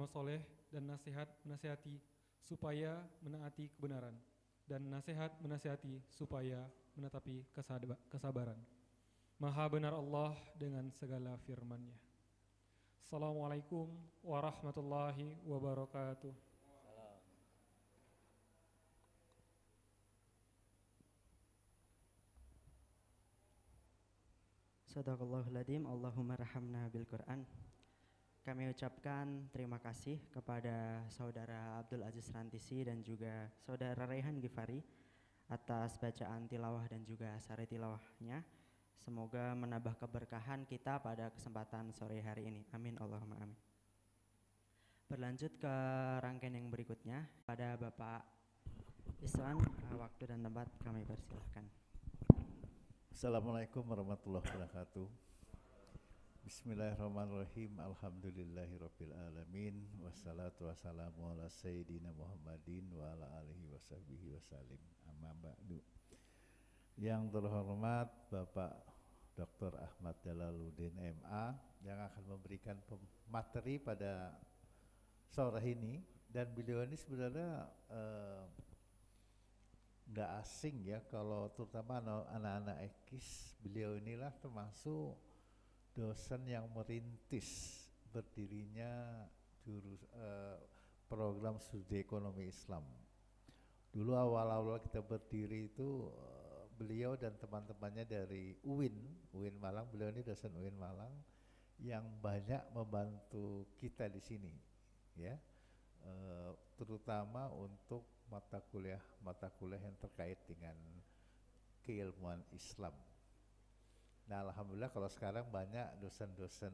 soleh dan nasihat menasihati supaya menaati kebenaran dan nasihat menasihati supaya menetapi kesabaran. Maha benar Allah dengan segala firman-Nya. Assalamualaikum warahmatullahi wabarakatuh. Sadaqallahul Adzim. Allahumma rahamna bil Quran. Kami ucapkan terima kasih kepada Saudara Abdul Aziz Rantisi dan juga Saudara Raihan Gifari atas bacaan tilawah dan juga sari tilawahnya. Semoga menambah keberkahan kita pada kesempatan sore hari ini. Amin Allahumma amin. Berlanjut ke rangkaian yang berikutnya pada Bapak Iswan, waktu dan tempat kami persilahkan. Assalamualaikum warahmatullahi wabarakatuh. Bismillahirrahmanirrahim. Alhamdulillahirabbil alamin wassalatu wassalamu ala sayyidina Muhammadin wa ala alihi washabihi wasallim. Amma ba'du. Yang terhormat Bapak Dr. Ahmad Jalaluddin MA yang akan memberikan materi pada sore ini, dan beliau ini sebenarnya nggak asing ya, kalau terutama anak-anak ekis. Beliau inilah termasuk dosen yang merintis berdirinya program studi ekonomi Islam. Dulu awal-awal kita berdiri itu beliau dan teman-temannya dari UIN Malang. Beliau ini dosen UIN Malang yang banyak membantu kita di sini ya, terutama untuk mata kuliah yang terkait dengan keilmuan Islam. Nah, alhamdulillah kalau sekarang banyak dosen-dosen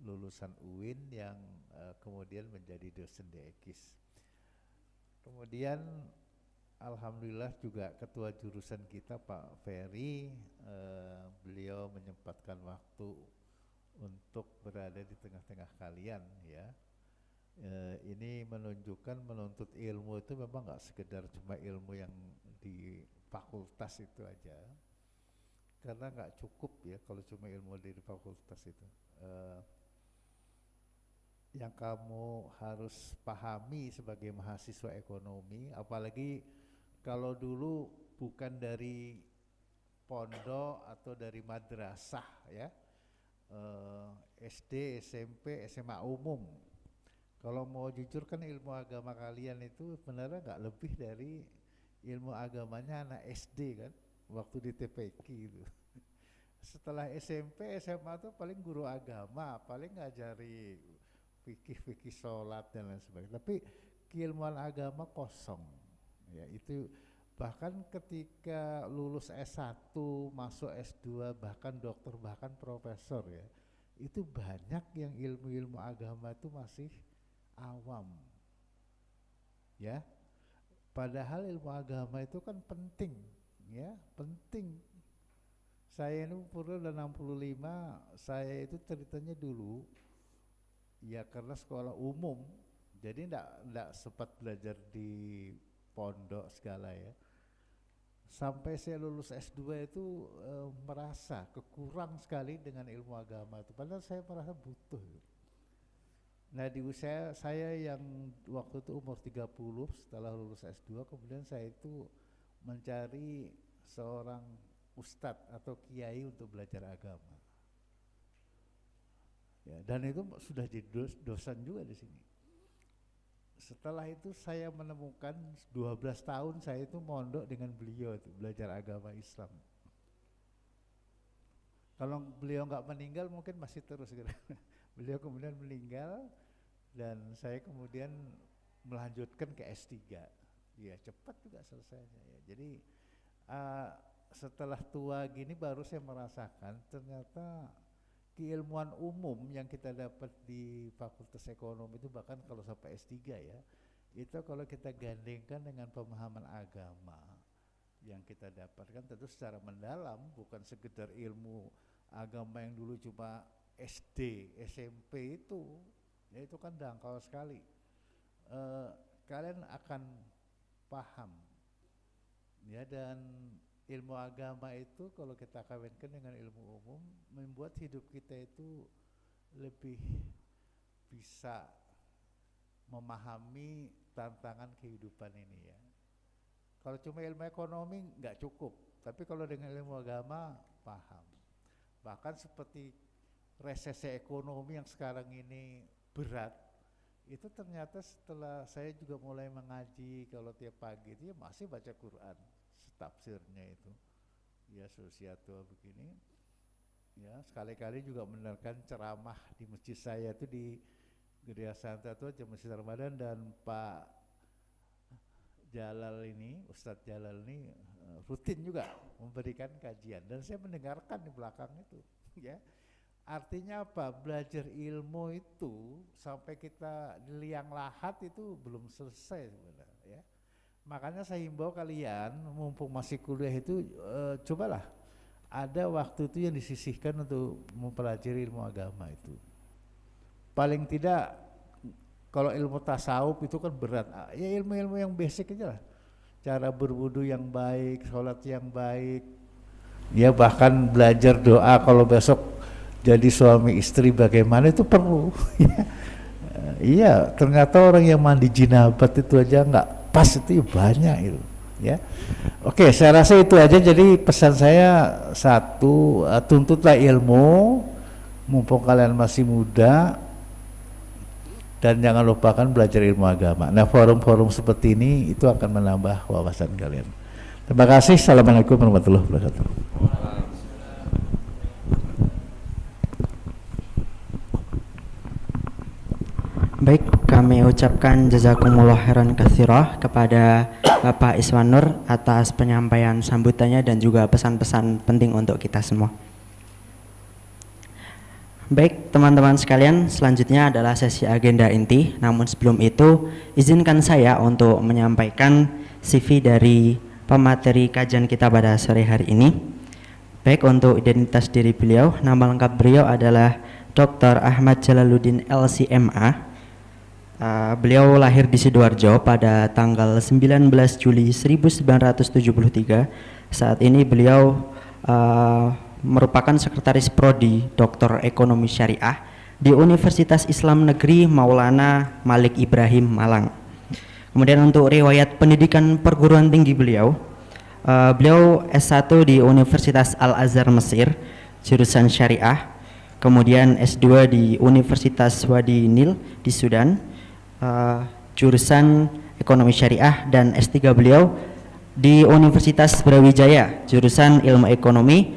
lulusan UIN yang kemudian menjadi dosen di EKIS. Kemudian alhamdulillah juga ketua jurusan kita Pak Ferry, beliau menyempatkan waktu untuk berada di tengah-tengah kalian ya. Ini menunjukkan menuntut ilmu itu memang nggak sekedar cuma ilmu yang di fakultas itu aja, karena nggak cukup ya kalau cuma ilmu di fakultas itu. Yang kamu harus pahami sebagai mahasiswa ekonomi, apalagi kalau dulu bukan dari pondok atau dari madrasah ya, SD, SMP, SMA umum. Kalau mau jujur kan ilmu agama kalian itu sebenarnya nggak lebih dari ilmu agamanya anak SD kan, waktu di TPQ itu. Setelah SMP, SMA tuh paling guru agama, paling ngajari fikih sholat dan lain sebagainya. Tapi keilmuan agama kosong. Ya itu bahkan ketika lulus S1, masuk S2, bahkan dokter, bahkan profesor ya, itu banyak yang ilmu-ilmu agama itu masih awam ya, padahal ilmu agama itu kan penting ya, penting. Saya ini umur udah 65, saya itu ceritanya dulu ya karena sekolah umum, jadi enggak sempat belajar di pondok segala ya. Sampai saya lulus S2 itu merasa kekurang sekali dengan ilmu agama itu, padahal saya merasa butuh. Nah di usia saya yang waktu itu umur 30 setelah lulus S2, kemudian saya itu mencari seorang ustadz atau kiai untuk belajar agama. Ya, dan itu sudah jadi dosen juga di sini. Setelah itu saya menemukan 12 tahun saya itu mondok dengan beliau itu, belajar agama Islam. Kalau beliau nggak meninggal mungkin masih terus gitu. Beliau kemudian meninggal dan saya kemudian melanjutkan ke S3. Ya cepat juga selesainya ya. Jadi setelah tua gini baru saya merasakan ternyata keilmuan umum yang kita dapat di Fakultas Ekonomi itu, bahkan kalau sampai S3 ya, itu kalau kita gandengkan dengan pemahaman agama yang kita dapatkan tentu secara mendalam, bukan sekedar ilmu agama yang dulu cuma SD, SMP itu, ya itu kan dangkal sekali. Kalian akan paham ya, dan ilmu agama itu kalau kita kawinkan dengan ilmu umum membuat hidup kita itu lebih bisa memahami tantangan kehidupan ini ya. Kalau cuma ilmu ekonomi nggak cukup, tapi kalau dengan ilmu agama paham. Bahkan seperti resesi ekonomi yang sekarang ini berat, itu ternyata setelah saya juga mulai mengaji, kalau tiap pagi itu ya masih baca Quran, tafsirnya itu ya sosiatul begini ya, sekali-kali juga mendengarkan ceramah di masjid saya itu di Gereja Santa itu aja Masjid Ramadan, dan Pak Jalal ini, Ustadz Jalal ini rutin juga memberikan kajian dan saya mendengarkan di belakang itu ya. Artinya apa? Belajar ilmu itu sampai kita di liang lahat itu belum selesai sebenarnya ya. Makanya saya himbau kalian mumpung masih kuliah itu cobalah ada waktu itu yang disisihkan untuk mempelajari ilmu agama itu. Paling tidak kalau ilmu tasawuf itu kan berat, ya ilmu-ilmu yang basic aja lah. Cara berwudu yang baik, sholat yang baik, ya bahkan belajar doa kalau besok jadi suami istri bagaimana itu perlu. Iya, ternyata orang yang mandi jinabat itu aja nggak pas itu banyak itu. Ya, oke, saya rasa itu aja. Jadi pesan saya satu, tuntutlah ilmu, mumpung kalian masih muda, dan jangan lupakan belajar ilmu agama. Nah, forum-forum seperti ini itu akan menambah wawasan kalian. Terima kasih. Assalamualaikum warahmatullahi wabarakatuh. Baik, kami ucapkan jazakumullah khairan katsirah kepada Bapak Iswan Nur atas penyampaian sambutannya dan juga pesan-pesan penting untuk kita semua. Baik, teman-teman sekalian, selanjutnya adalah sesi agenda inti. Namun sebelum itu, izinkan saya untuk menyampaikan CV dari pemateri kajian kita pada sore hari ini. Baik, untuk identitas diri beliau, nama lengkap beliau adalah Dr. Ahmad Jalaluddin LCMA. Beliau lahir di Sidoarjo pada tanggal 19 Juli 1973. Saat ini beliau merupakan sekretaris prodi Dr. Ekonomi Syariah di Universitas Islam Negeri Maulana Malik Ibrahim Malang. Kemudian untuk riwayat pendidikan perguruan tinggi beliau, beliau S1 di Universitas Al-Azhar Mesir, jurusan Syariah. Kemudian S2 di Universitas Wadi Nil di Sudan, jurusan Ekonomi Syariah, dan S3 beliau di Universitas Brawijaya, jurusan Ilmu Ekonomi,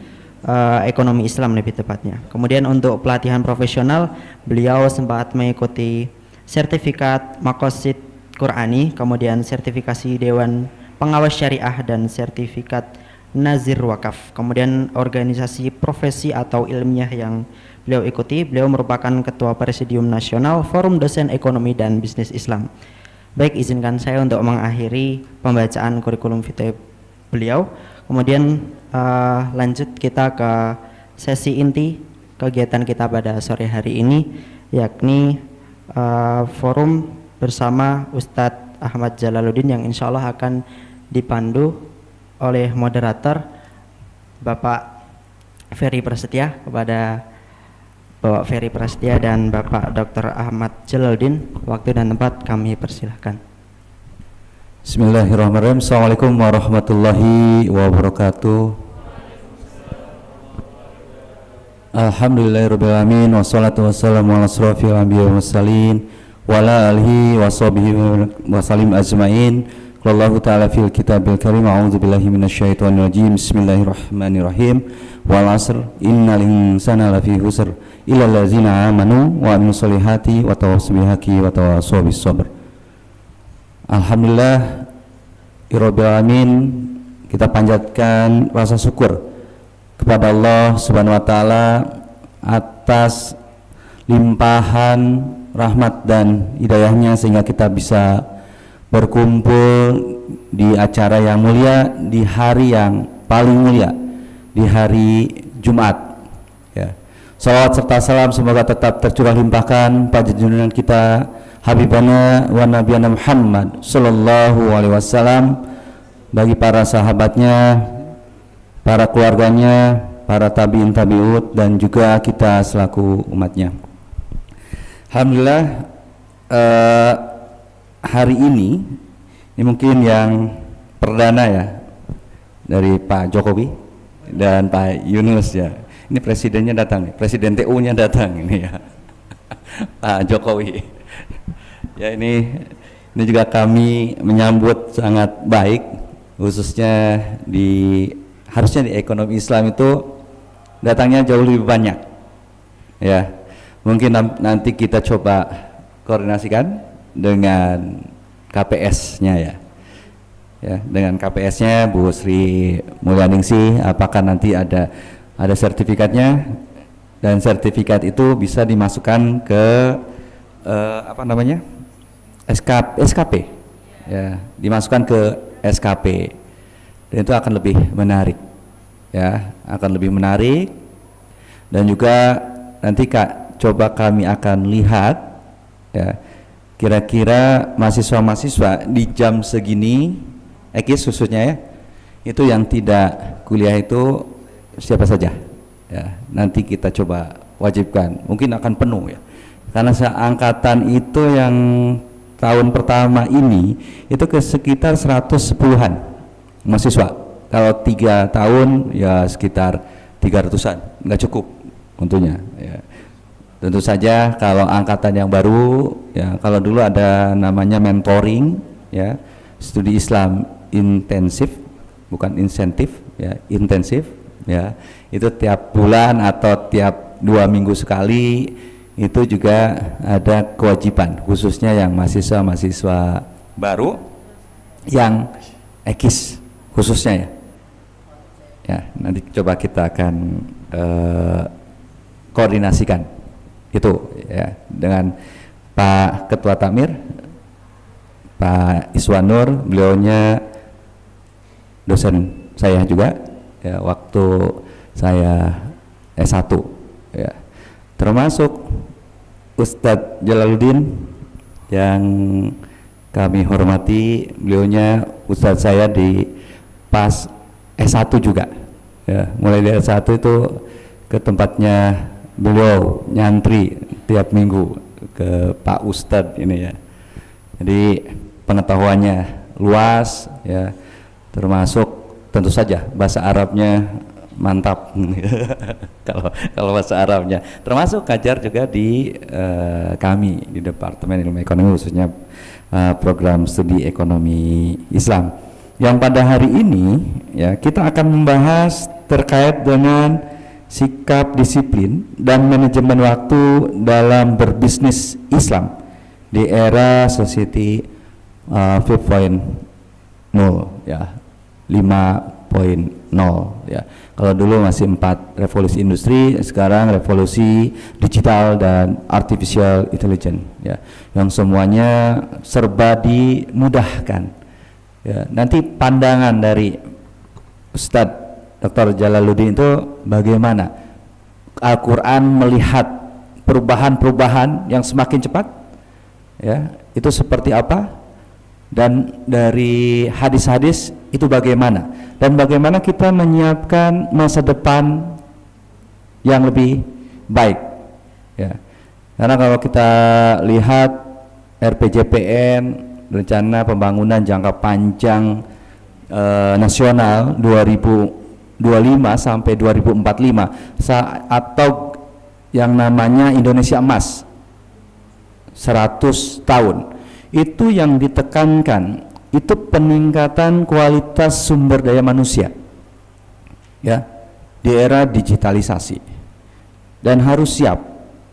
Ekonomi Islam lebih tepatnya. Kemudian untuk pelatihan profesional, beliau sempat mengikuti sertifikat Maqasid Qur'ani, kemudian sertifikasi Dewan Pengawas Syariah dan sertifikat Nazir Wakaf. Kemudian organisasi profesi atau ilmiah yang beliau ikuti, beliau merupakan Ketua Presidium Nasional Forum Dosen Ekonomi dan Bisnis Islam. Baik, izinkan saya untuk mengakhiri pembacaan kurikulum vitae beliau. Kemudian lanjut kita ke sesi inti kegiatan kita pada sore hari ini, yakni forum bersama Ustadz Ahmad Jalaluddin yang insya Allah akan dipandu oleh moderator Bapak Ferry Prasetya. Kepada Bapak Ferry Prasetya dan Bapak Dr. Ahmad Jalaluddin, waktu dan tempat kami persilahkan. Bismillahirrahmanirrahim. Assalamualaikum warahmatullahi wabarakatuh. Alhamdulillahirrahmanirrahim. Wassalatu wassalamu ala asrafil anbiya wal mursalin wa ala alihi wa sahbihi wa salim ajmain. Qallahu ta'ala fil kitabil karim. A'udzu billahi minasyaitonir rajim. Bismillahirrahmanirrahim. Wal 'asr innal insana lafi khusr illa allazina amanu wa amilus solihati wa tawassaw bil haqqi wa tawassaw bis sabr. Alhamdulillah Rabbil alamin, kita panjatkan rasa syukur kepada Allah Subhanahu wa taala atas limpahan rahmat dan hidayahnya sehingga kita bisa berkumpul di acara yang mulia di hari yang paling mulia, di hari Jumat ya. Salawat serta salam semoga tetap tercurah limpahkan pada junjungan kita Habibana wa Nabiyana Muhammad sallallahu alaihi wasallam, bagi para sahabatnya, para keluarganya, para tabi'in tabi'ut, dan juga kita selaku umatnya. Alhamdulillah, hari ini mungkin yang perdana ya dari Pak Jokowi dan Pak Yunus ya. Ini presidennya datang, presiden TU-nya datang ini ya. Pak Jokowi. Ya ini juga kami menyambut sangat baik, khususnya harusnya di ekonomi Islam itu datangnya jauh lebih banyak. Ya, mungkin nanti kita coba koordinasikan dengan KPS-nya ya. Ya, dengan KPS-nya Bu Sri Mulyaningsih, apakah nanti ada sertifikatnya, dan sertifikat itu bisa dimasukkan ke SKP ya, dimasukkan ke SKP, dan itu akan lebih menarik ya, akan lebih menarik. Dan juga nanti coba kami akan lihat ya, kira-kira mahasiswa-mahasiswa di jam segini ekis khususnya ya, itu yang tidak kuliah itu siapa saja ya, nanti kita coba wajibkan, mungkin akan penuh ya, karena seangkatan itu yang tahun pertama ini itu ke sekitar 110-an mahasiswa. Kalau 3 tahun ya sekitar 300-an, nggak cukup tentunya ya. Tentu saja kalau angkatan yang baru ya, kalau dulu ada namanya mentoring ya, studi Islam intensif, bukan insentif ya, intensif ya, itu tiap bulan atau tiap 2 minggu sekali, itu juga ada kewajiban khususnya yang mahasiswa baru yang ekis khususnya ya. Ya, nanti coba kita akan koordinasikan itu ya dengan Pak Ketua Takmir, Pak Iswanur, beliaunya dosen saya juga ya, waktu saya S1 ya, termasuk Ustadz Jalaluddin yang kami hormati, beliaunya Ustadz saya di pas S1 juga ya, mulai dari S1 itu ke tempatnya beliau nyantri tiap minggu ke Pak Ustadz ini ya. Jadi pengetahuannya luas ya, termasuk tentu saja bahasa Arabnya mantap. kalau bahasa Arabnya, termasuk ngajar juga di kami di Departemen Ilmu Ekonomi, khususnya program studi ekonomi Islam, yang pada hari ini ya kita akan membahas terkait dengan sikap disiplin dan manajemen waktu dalam berbisnis Islam di era society 5.0 ya, 5.0 ya. Kalau dulu masih 4 revolusi industri, sekarang revolusi digital dan artificial intelligence ya, yang semuanya serba dimudahkan ya. Nanti pandangan dari Ustadz Dr. Jalaluddin itu bagaimana Al-Quran melihat perubahan-perubahan yang semakin cepat ya, itu seperti apa, dan dari hadis-hadis itu bagaimana, dan bagaimana kita menyiapkan masa depan yang lebih baik ya. Karena kalau kita lihat RPJPN, rencana pembangunan jangka panjang nasional 2025 sampai 2045 atau yang namanya Indonesia Emas 100 tahun, itu yang ditekankan itu peningkatan kualitas sumber daya manusia ya, di era digitalisasi, dan harus siap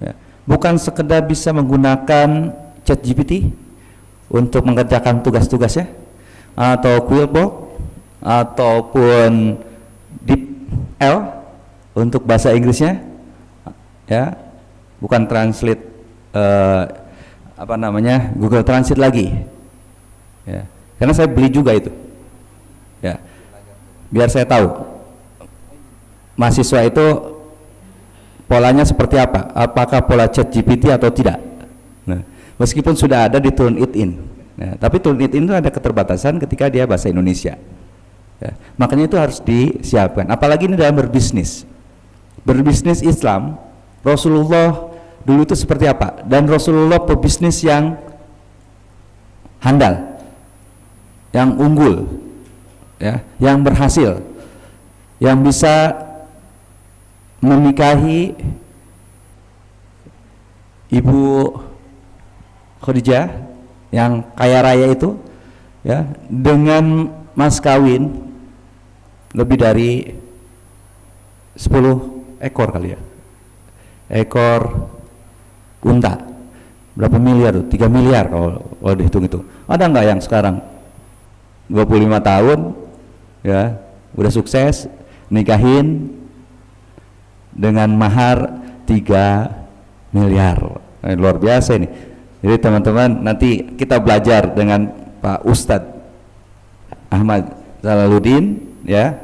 ya. Bukan sekedar bisa menggunakan ChatGPT untuk mengerjakan tugas-tugasnya, atau Quillbox ataupun DeepL untuk bahasa Inggrisnya ya, bukan translate Google Translate lagi ya, karena saya beli juga itu ya, biar saya tahu mahasiswa itu polanya seperti apa, apakah pola ChatGPT atau tidak. Nah, meskipun sudah ada di Turnitin, nah, tapi Turnitin itu ada keterbatasan ketika dia bahasa Indonesia ya, makanya itu harus disiapkan. Apalagi ini dalam berbisnis Islam, Rasulullah dulu itu seperti apa, dan Rasulullah pebisnis yang handal, yang unggul, ya, yang berhasil, yang bisa menikahi Ibu Khadijah yang kaya raya itu, ya, dengan mas kawin lebih dari 10 ekor kali ya, ekor unta. Berapa miliar tuh? 3 miliar kalau dihitung itu. Ada nggak yang sekarang 25 tahun ya udah sukses nikahin dengan mahar 3 miliar. Luar biasa ini. Jadi teman-teman, nanti kita belajar dengan Pak Ustadz Ahmad Zalaluddin, ya.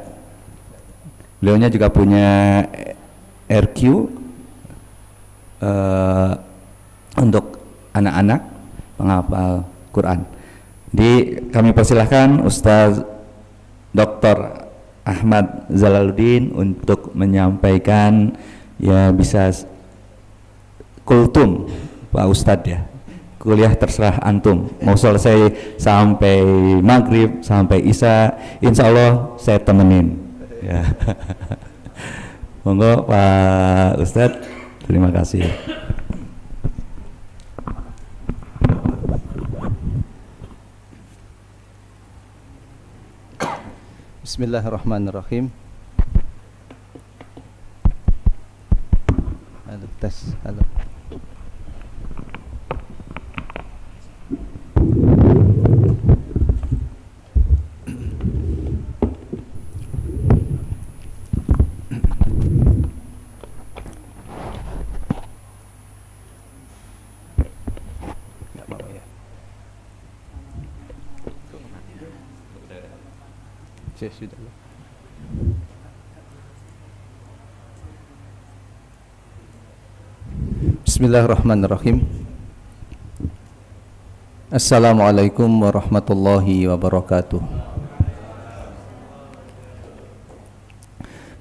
Beliaunya juga punya RQ untuk anak-anak penghafal Quran. Jadi kami persilahkan Ustaz Dr. Ahmad Zalaluddin untuk menyampaikan, ya, bisa kultum Pak Ustadz, ya, kuliah terserah antum, mau selesai sampai maghrib sampai isya, insya Allah saya temenin, ya. Monggo Pak Ustadz, terima kasih. Bismillahirrahmanirrahim. Halo, tes, halo. Sudah. Bismillahirrahmanirrahim. Assalamualaikum warahmatullahi wabarakatuh.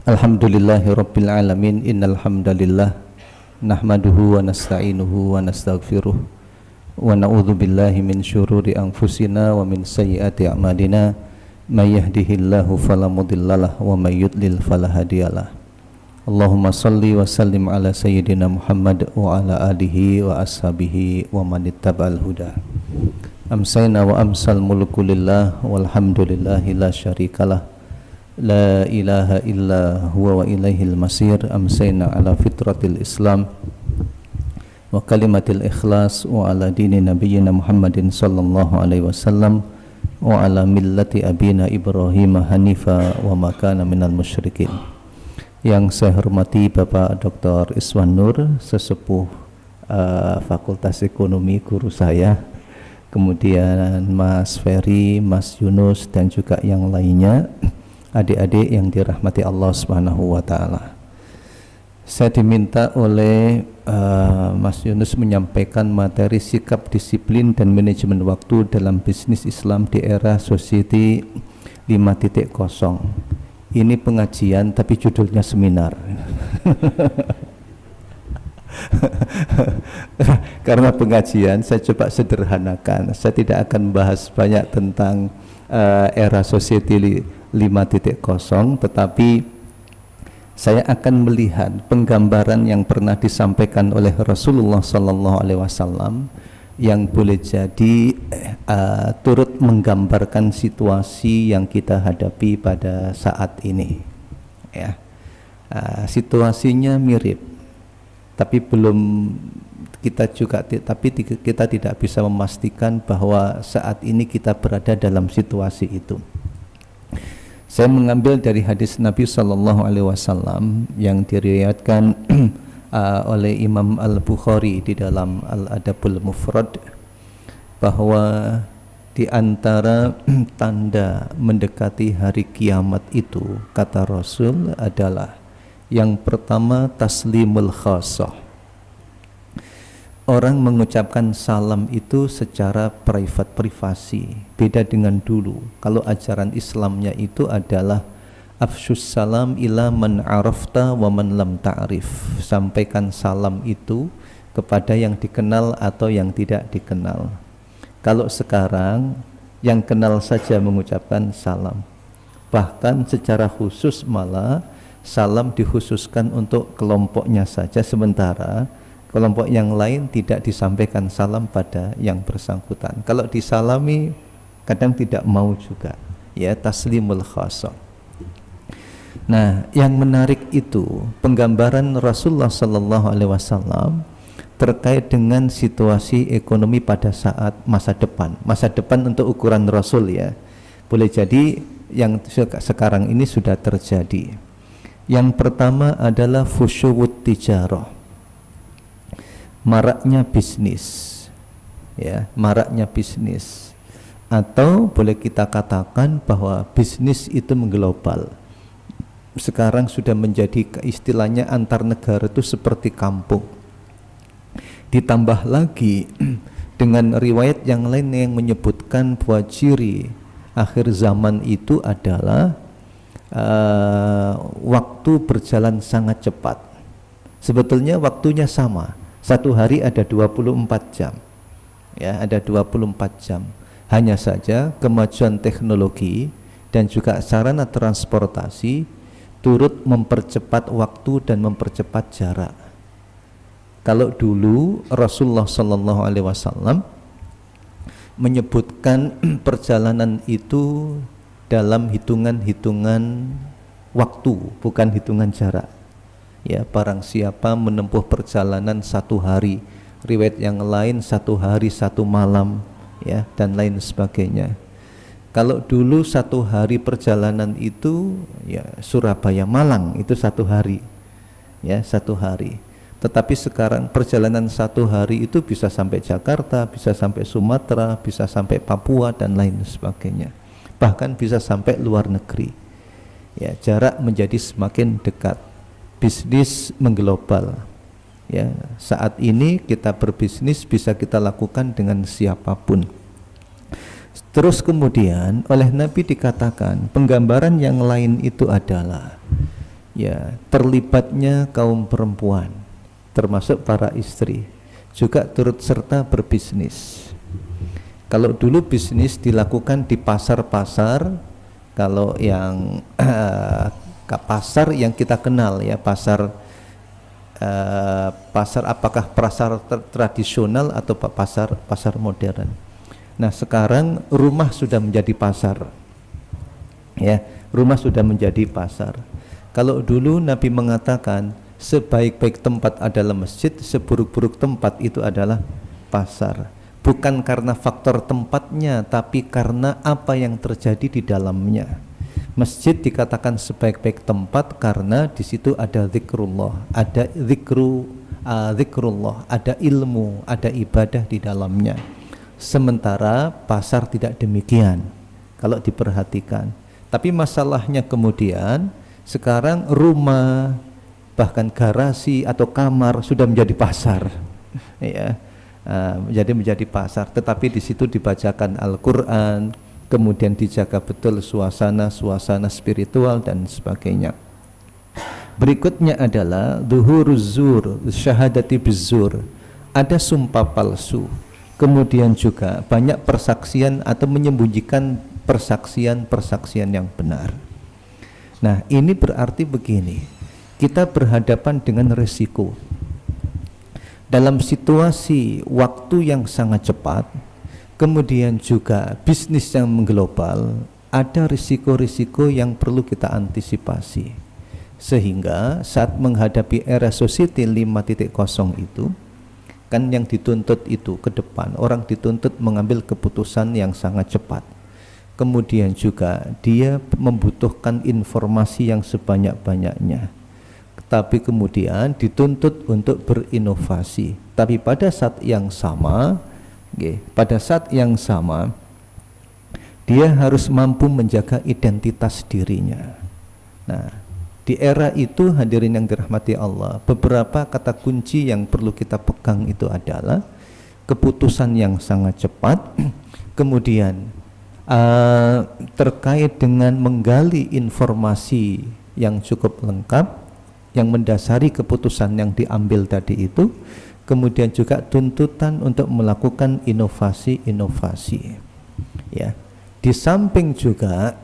Alhamdulillahi rabbil alamin. Innal hamdalillah nahmaduhu wa nasta'inuhu wa nastaghfiruh wa na'udzu billahi min syururi anfusina wa min sayyiati a'malina. May yahdihillahu fala mudhillalah wa may yudlil fala hadiyalah. Allahumma salli wa sallim ala sayyidina Muhammad wa ala alihi wa ashabihi wa man ittaba'al huda. Amsayna wa amsal mulku lillah walhamdulillahi la syarikalah. La ilaha illa huwa wa ilaihil masir. Amsayna ala fitratil Islam wa kalimatil ikhlas wa ala dini nabiyyina Muhammadin sallallahu alaihi wasallam wa ala millati abina Ibrahim hanifa wa makana minal musyrikin. Yang saya hormati Bapak Dr. Iswan Nur, sesepuh Fakultas Ekonomi, guru saya, kemudian Mas Ferry, Mas Yunus, dan juga yang lainnya, adik-adik yang dirahmati Allah Subhanahu wa taala. Saya diminta oleh Mas Yunus menyampaikan materi sikap disiplin dan manajemen waktu dalam bisnis Islam di era Society 5.0. Ini pengajian tapi judulnya seminar. Karena pengajian saya coba sederhanakan. Saya tidak akan bahas banyak tentang era Society 5.0, tetapi saya akan melihat penggambaran yang pernah disampaikan oleh Rasulullah Sallallahu Alaihi Wasallam yang boleh jadi turut menggambarkan situasi yang kita hadapi pada saat ini. Ya, situasinya mirip, tapi kita tidak bisa memastikan bahwa saat ini kita berada dalam situasi itu. Saya mengambil dari hadis Nabi Sallallahu Alaihi Wasallam yang diriwayatkan oleh Imam Al-Bukhari di dalam Al-Adabul Mufrad, bahwa di antara tanda mendekati hari kiamat itu, kata Rasul, adalah yang pertama taslimul khassah. Orang mengucapkan salam itu secara privasi, beda dengan dulu. Kalau ajaran Islamnya itu adalah afsyus salam ila man arafta wa man lam ta'rif. Sampaikan salam itu kepada yang dikenal atau yang tidak dikenal. Kalau sekarang yang kenal saja mengucapkan salam. Bahkan secara khusus malah salam dikhususkan untuk kelompoknya saja, sementara kelompok yang lain tidak disampaikan salam pada yang bersangkutan. Kalau disalami kadang tidak mau juga, ya, taslimul khassa. Nah, yang menarik itu penggambaran Rasulullah sallallahu alaihi wasallam terkait dengan situasi ekonomi pada saat masa depan untuk ukuran Rasul, ya. Boleh jadi yang sekarang ini sudah terjadi. Yang pertama adalah fusyuwut tijarah, maraknya bisnis, ya, maraknya bisnis, atau boleh kita katakan bahwa bisnis itu mengglobal. Sekarang sudah menjadi istilahnya antar negara itu seperti kampung. Ditambah lagi dengan riwayat yang lain yang menyebutkan bahwa ciri akhir zaman itu adalah waktu berjalan sangat cepat. Sebetulnya waktunya sama, satu hari ada 24 jam, ya, ada 24 jam. Hanya saja kemajuan teknologi dan juga sarana transportasi turut mempercepat waktu dan mempercepat jarak. Kalau dulu Rasulullah sallallahu alaihi wasallam menyebutkan perjalanan itu dalam hitungan-hitungan waktu, bukan hitungan jarak. Ya, barang siapa menempuh perjalanan 1 hari, riwayat yang lain 1 hari 1 malam, ya, dan lain sebagainya. Kalau dulu 1 hari perjalanan itu, ya, Surabaya Malang itu 1 hari, ya, 1 hari. Tetapi sekarang perjalanan 1 hari itu bisa sampai Jakarta, bisa sampai Sumatera, bisa sampai Papua dan lain sebagainya. Bahkan bisa sampai luar negeri. Ya, jarak menjadi semakin dekat. Bisnis mengglobal. Ya, saat ini kita berbisnis bisa kita lakukan dengan siapapun. Terus kemudian oleh Nabi dikatakan penggambaran yang lain itu adalah, ya, terlibatnya kaum perempuan, termasuk para istri, juga turut serta berbisnis. Kalau dulu bisnis dilakukan di pasar-pasar, kalau yang pasar yang kita kenal, ya, pasar apakah pasar tradisional atau pasar modern. Nah, sekarang rumah sudah menjadi pasar, ya, rumah sudah menjadi pasar. Kalau dulu Nabi mengatakan sebaik-baik tempat adalah masjid, seburuk-buruk tempat itu adalah pasar. Bukan karena faktor tempatnya, tapi karena apa yang terjadi di dalamnya. Masjid dikatakan sebaik-baik tempat karena di situ ada zikrullah, ada zikrullah, ada ilmu, ada ibadah di dalamnya. Sementara pasar tidak demikian kalau diperhatikan. Tapi masalahnya kemudian sekarang rumah, bahkan garasi atau kamar sudah menjadi pasar, ya, menjadi pasar. Tetapi di situ dibacakan Al-Quran, kemudian dijaga betul suasana spiritual dan sebagainya. Berikutnya adalah zuhuruz zur, syahadati bizzur, ada sumpah palsu, kemudian juga banyak persaksian atau menyembunyikan persaksian yang benar. Nah, ini berarti begini, kita berhadapan dengan resiko. Dalam situasi waktu yang sangat cepat, kemudian juga bisnis yang mengglobal, ada risiko-risiko yang perlu kita antisipasi. Sehingga saat menghadapi era society 5.0 itu, kan yang dituntut itu ke depan, orang dituntut mengambil keputusan yang sangat cepat. Kemudian juga dia membutuhkan informasi yang sebanyak-banyaknya, tapi kemudian dituntut untuk berinovasi. Tapi pada saat yang sama, dia harus mampu menjaga identitas dirinya. Nah, di era itu hadirin yang dirahmati Allah, beberapa kata kunci yang perlu kita pegang itu adalah keputusan yang sangat cepat, kemudian terkait dengan menggali informasi yang cukup lengkap yang mendasari keputusan yang diambil tadi itu, kemudian juga tuntutan untuk melakukan inovasi-inovasi. Ya, di samping juga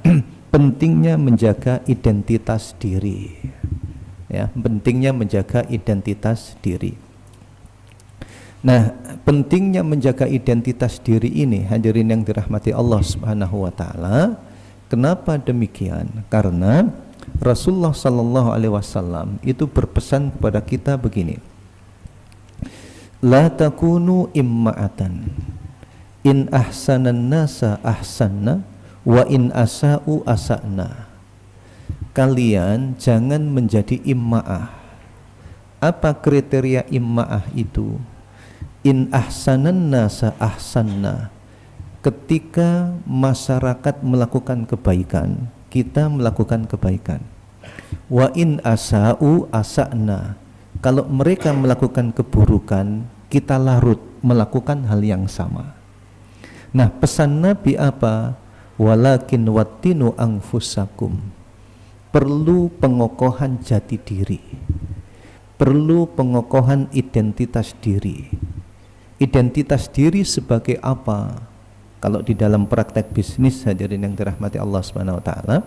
pentingnya menjaga identitas diri. Ya, pentingnya menjaga identitas diri. Nah, pentingnya menjaga identitas diri ini, hadirin yang dirahmati Allah Subhanahu wa taala. Kenapa demikian? Karena Rasulullah sallallahu alaihi wasallam itu berpesan kepada kita begini. La takunu imma'atan. In ahsanan nasa ahsanna wa in asa'u asa'na. Kalian jangan menjadi imma'ah. Apa kriteria imma'ah itu? In ahsanan nasa ahsanna. Ketika masyarakat melakukan kebaikan, kita melakukan kebaikan. Wa in asa'u asa'na. Kalau mereka melakukan keburukan, kita larut melakukan hal yang sama. Nah, pesan Nabi apa? Walakin wattinu anfusakum. Perlu pengokohan jati diri. Perlu pengokohan identitas diri. Identitas diri sebagai apa? Kalau di dalam praktek bisnis, hadirin yang dirahmati Allah Subhanahu wa taala,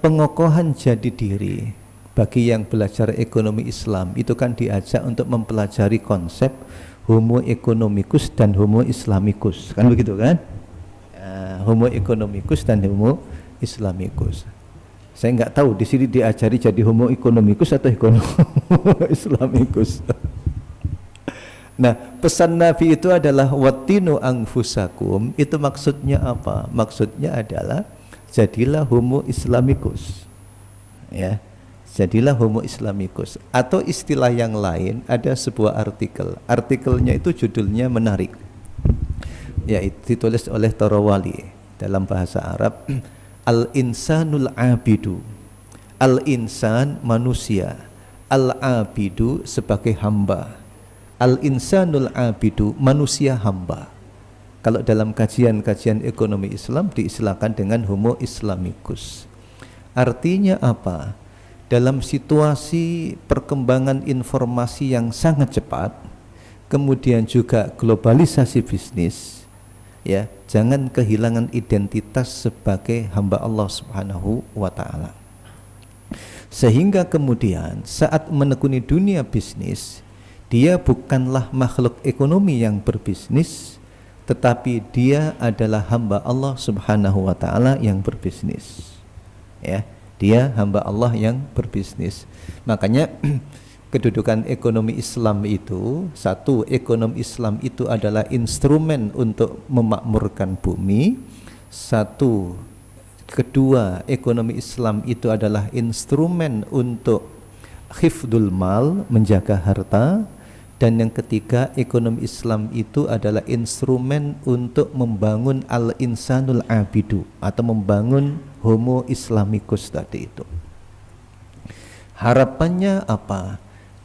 pengokohan jati diri bagi yang belajar ekonomi Islam itu kan diajak untuk mempelajari konsep homo economicus dan homo islamicus, kan begitu kan? Homo economicus dan homo islamicus. Saya nggak tahu di sini diajari jadi homo economicus atau homo islamicus. Nah, pesan Nabi itu adalah wattinu anfusakum. Itu maksudnya apa? Maksudnya adalah jadilah homo islamicus. Ya, jadilah homo islamicus. Atau istilah yang lain, ada sebuah artikel. Artikelnya itu judulnya menarik. Ya, itu ditulis oleh Tarawali dalam bahasa Arab. Al-insanul abidu. Al-insan manusia. Al-abidu sebagai hamba. Al-insanul abidu manusia hamba. Kalau dalam kajian-kajian ekonomi Islam diistilahkan dengan homo islamicus. Artinya apa? Dalam situasi perkembangan informasi yang sangat cepat, kemudian juga globalisasi bisnis, ya, jangan kehilangan identitas sebagai hamba Allah Subhanahu wa taala. Sehingga kemudian saat menekuni dunia bisnis, dia bukanlah makhluk ekonomi yang berbisnis, tetapi dia adalah hamba Allah Subhanahu wa taala yang berbisnis. Ya, dia hamba Allah yang berbisnis. Makanya kedudukan ekonomi Islam itu, satu, ekonomi Islam itu adalah instrumen untuk memakmurkan bumi. Satu, kedua, ekonomi Islam itu adalah instrumen untuk hifdzul mal, menjaga harta. Dan yang ketiga, ekonomi Islam itu adalah instrumen untuk membangun al-insanul abidu, atau membangun homo islamicus tadi itu. Harapannya apa?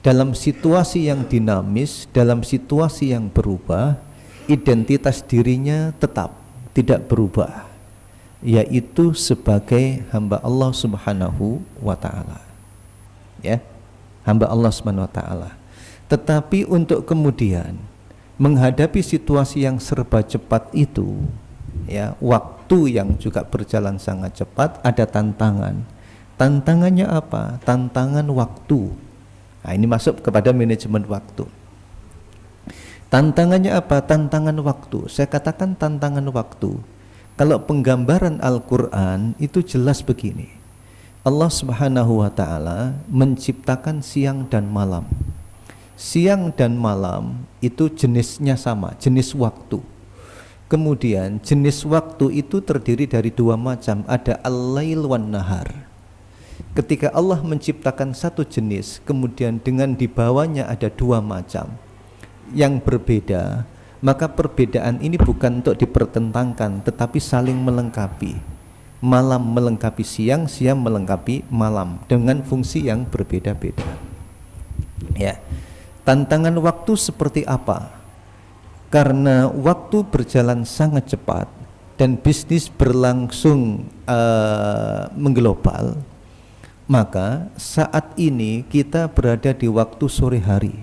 Dalam situasi yang dinamis, dalam situasi yang berubah, identitas dirinya tetap tidak berubah, yaitu sebagai hamba Allah Subhanahu wa taala. Ya, hamba Allah Subhanahu wa taala. Tetapi untuk kemudian menghadapi situasi yang serba cepat itu, ya, waktu yang juga berjalan sangat cepat, ada tantangan. Tantangannya apa? Tantangan waktu. Nah, ini masuk kepada manajemen waktu. Tantangannya apa? Tantangan waktu. Saya katakan tantangan waktu. Kalau penggambaran Al-Quran itu jelas begini. Allah Subhanahu wa ta'ala menciptakan siang dan malam. Siang dan malam itu jenisnya sama, jenis waktu. Kemudian jenis waktu itu terdiri dari dua macam, ada al-lail wan nahar. Ketika Allah menciptakan satu jenis, kemudian dengan dibawanya ada dua macam yang berbeda, maka perbedaan ini bukan untuk dipertentangkan, tetapi saling melengkapi. Malam melengkapi siang, siang melengkapi malam dengan fungsi yang berbeda-beda. Ya. Tantangan waktu seperti apa? Karena waktu berjalan sangat cepat dan bisnis berlangsung mengglobal, Maka saat ini kita berada di waktu sore hari.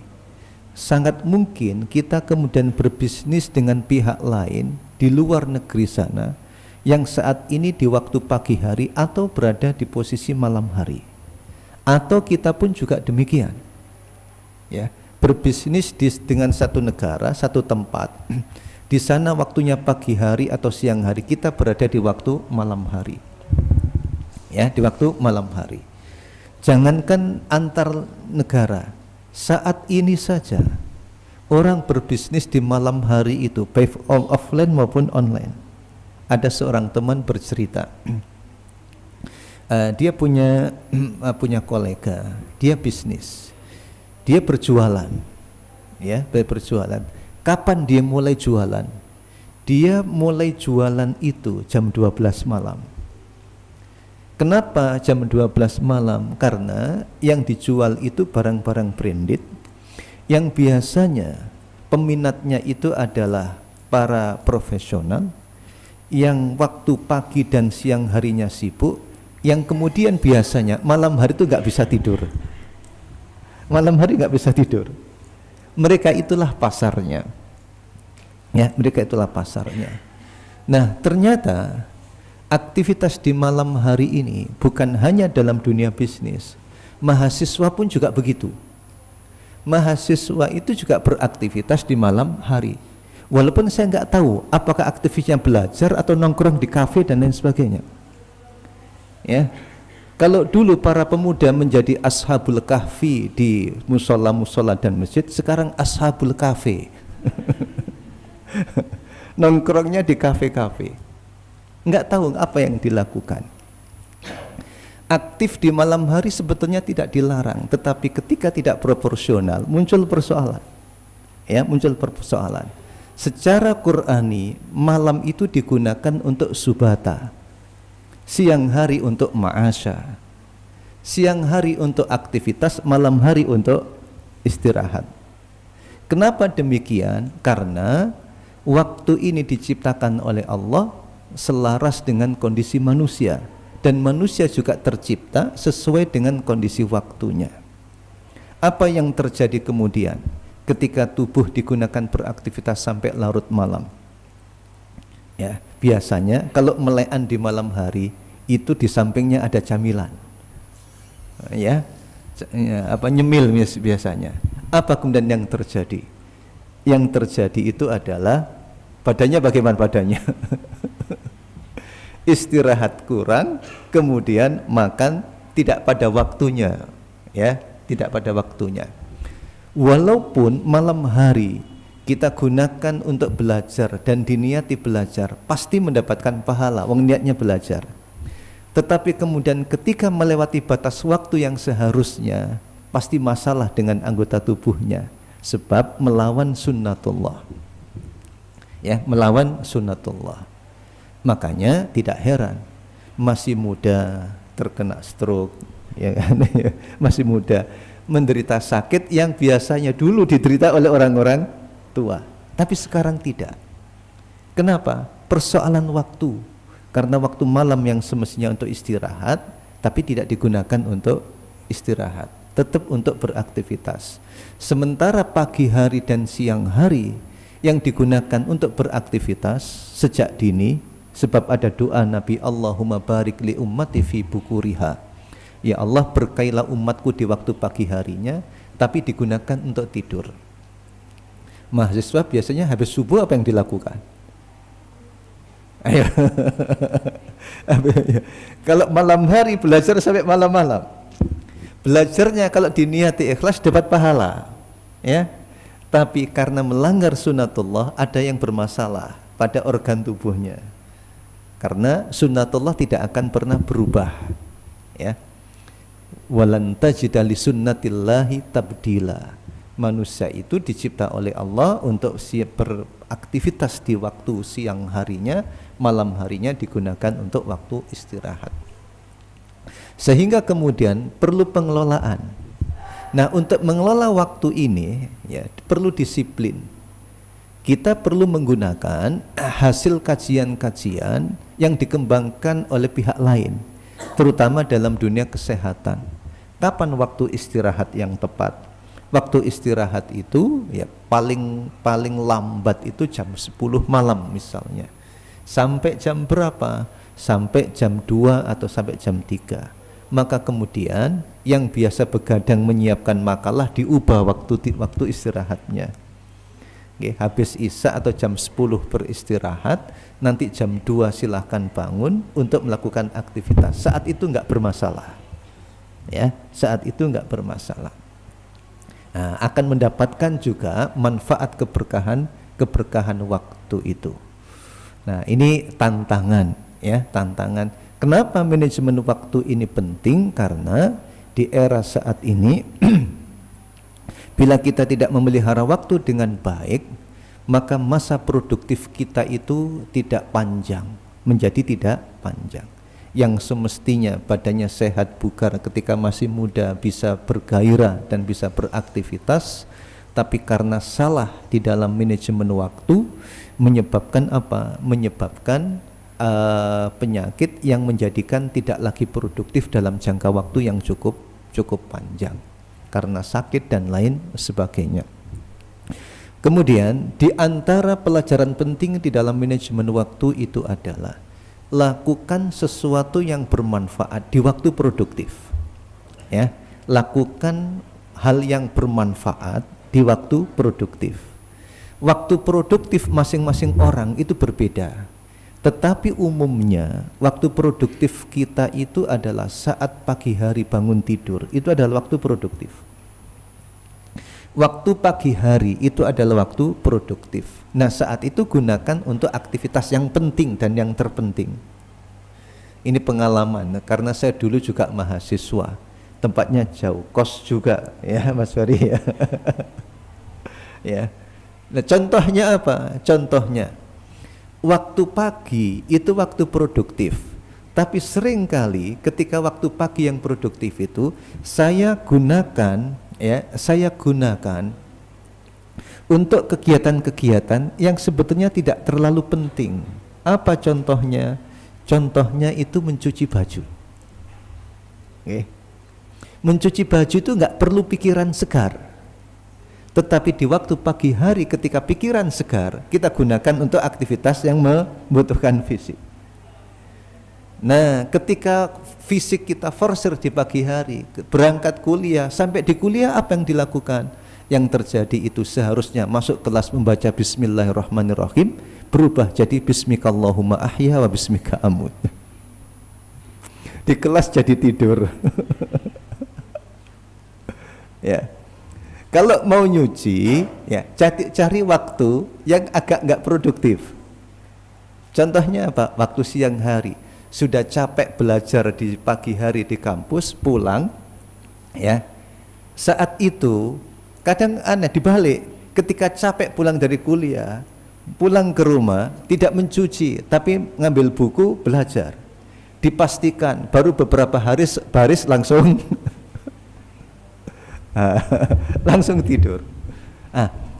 Sangat mungkin kita kemudian berbisnis dengan pihak lain di luar negeri sana yang saat ini di waktu pagi hari atau berada di posisi malam hari. Atau kita pun juga demikian. Ya, berbisnis dengan satu negara, satu tempat. Di sana waktunya pagi hari atau siang hari, kita berada di waktu malam hari. Ya, di waktu malam hari. Jangankan antar negara, saat ini saja orang berbisnis di malam hari itu baik offline maupun online. Ada seorang teman bercerita, dia punya kolega, dia bisnis, dia berjualan, ya, berjualan. Kapan dia mulai jualan? Dia mulai jualan itu jam 12 malam. Kenapa jam 12 malam? Karena yang dijual itu barang-barang branded yang biasanya peminatnya itu adalah para profesional yang waktu pagi dan siang harinya sibuk, yang kemudian biasanya malam hari itu nggak bisa tidur. Malam hari nggak bisa tidur. Mereka itulah pasarnya. Ya, mereka itulah pasarnya. Nah, ternyata aktivitas di malam hari ini bukan hanya dalam dunia bisnis, mahasiswa pun juga begitu. Mahasiswa itu juga beraktivitas di malam hari. Walaupun saya nggak tahu apakah aktivitasnya belajar atau nongkrong di kafe dan lain sebagainya. Ya, kalau dulu para pemuda menjadi ashabul kahfi di musola-musola dan masjid, sekarang ashabul kafe. Nongkrongnya di kafe-kafe. Nggak tahu apa yang dilakukan. Aktif di malam hari sebetulnya tidak dilarang, tetapi ketika tidak proporsional muncul persoalan. Ya, muncul persoalan. Secara Qur'ani malam itu digunakan untuk subata, siang hari untuk ma'asya, siang hari untuk aktivitas, malam hari untuk istirahat. Kenapa demikian? Karena waktu ini diciptakan oleh Allah selaras dengan kondisi manusia, dan manusia juga tercipta sesuai dengan kondisi waktunya. Apa yang terjadi kemudian ketika tubuh digunakan beraktivitas sampai larut malam? Ya, biasanya kalau melekan di malam hari itu di sampingnya ada camilan. Ya, nyemil biasanya. Apa kemudian yang terjadi? Yang terjadi itu adalah badannya bagaimana badannya? Istirahat kurang, kemudian makan tidak pada waktunya, ya, tidak pada waktunya. Walaupun malam hari kita gunakan untuk belajar dan diniati belajar, pasti mendapatkan pahala, wong niatnya belajar. Tetapi kemudian ketika melewati batas waktu yang seharusnya, pasti masalah dengan anggota tubuhnya, sebab melawan sunnatullah. Ya, melawan sunnatullah. Makanya tidak heran masih muda terkena stroke, ya kan? Masih muda menderita sakit yang biasanya dulu diderita oleh orang-orang tua, tapi sekarang tidak. Kenapa? Persoalan waktu. Karena waktu malam yang semestinya untuk istirahat, tapi tidak digunakan untuk istirahat, tetap untuk beraktivitas. Sementara pagi hari dan siang hari yang digunakan untuk beraktivitas sejak dini, sebab ada doa Nabi, Allahumma barik li ummati fi bukuriha. Ya Allah, berkailah umatku di waktu pagi harinya, tapi digunakan untuk tidur. Mahasiswa biasanya habis subuh apa yang dilakukan? Ayo. Kalau malam hari belajar sampai malam-malam. Belajarnya kalau diniati ikhlas dapat pahala, ya. Tapi karena melanggar sunnatullah ada yang bermasalah pada organ tubuhnya. Karena sunnatullah tidak akan pernah berubah, ya. Walan tajida li sunnatillahi tabdila. Manusia itu dicipta oleh Allah untuk beraktivitas di waktu siang harinya, malam harinya digunakan untuk waktu istirahat. Sehingga kemudian perlu pengelolaan. Nah, untuk mengelola waktu ini ya perlu disiplin. Kita perlu menggunakan hasil kajian-kajian yang dikembangkan oleh pihak lain. terutama dalam dunia kesehatan. Kapan waktu istirahat yang tepat? Waktu istirahat itu ya paling lambat itu jam 10 malam misalnya. Sampai jam berapa? Sampai jam 2 atau sampai jam 3. Maka kemudian yang biasa begadang menyiapkan makalah diubah waktu istirahatnya. Oke, habis isya atau jam 10 beristirahat, nanti jam 2 silahkan bangun untuk melakukan aktivitas. Saat itu enggak bermasalah. Ya, saat itu enggak bermasalah. Nah, akan mendapatkan juga manfaat keberkahan waktu itu. Nah, ini tantangan ya, tantangan. Kenapa manajemen waktu ini penting? Karena di era saat ini bila kita tidak memelihara waktu dengan baik, maka masa produktif kita itu tidak panjang, menjadi tidak panjang. Yang semestinya badannya sehat, bugar ketika masih muda, bisa bergairah dan bisa beraktivitas, tapi karena salah di dalam manajemen waktu menyebabkan apa? Menyebabkan penyakit yang menjadikan tidak lagi produktif dalam jangka waktu yang cukup panjang karena sakit dan lain sebagainya. Kemudian di antara pelajaran penting di dalam manajemen waktu itu adalah lakukan sesuatu yang bermanfaat di waktu produktif. Ya, lakukan hal yang bermanfaat di waktu produktif. Waktu produktif masing-masing orang itu berbeda. Tetapi umumnya waktu produktif kita itu adalah saat pagi hari bangun tidur, itu adalah waktu produktif. Waktu pagi hari itu adalah waktu produktif. Nah, saat itu gunakan untuk aktivitas yang penting dan yang terpenting. Ini pengalaman, karena saya dulu juga mahasiswa, tempatnya jauh, kos juga ya Mas Ferry ya. Ya. Nah, contohnya apa? Contohnya waktu pagi itu waktu produktif, tapi seringkali ketika waktu pagi yang produktif itu saya gunakan untuk kegiatan-kegiatan yang sebetulnya tidak terlalu penting. Apa contohnya? Contohnya itu mencuci baju. Mencuci baju itu nggak perlu pikiran segar. Tetapi di waktu pagi hari ketika pikiran segar, kita gunakan untuk aktivitas yang membutuhkan fisik. Nah, ketika fisik kita forsir di pagi hari, berangkat kuliah, sampai di kuliah apa yang dilakukan? Yang terjadi itu seharusnya masuk kelas membaca Bismillahirrahmanirrahim, berubah jadi Bismikallahumma ahya wa bismika amut. Di kelas jadi tidur. Ya. Kalau mau nyuci, ya cari waktu yang agak nggak produktif. Contohnya apa? Waktu siang hari, sudah capek belajar di pagi hari di kampus, pulang, ya. Saat itu kadang aneh dibalik. Ketika capek pulang dari kuliah, pulang ke rumah tidak mencuci, tapi ngambil buku belajar. Dipastikan baru beberapa baris langsung. Langsung tidur.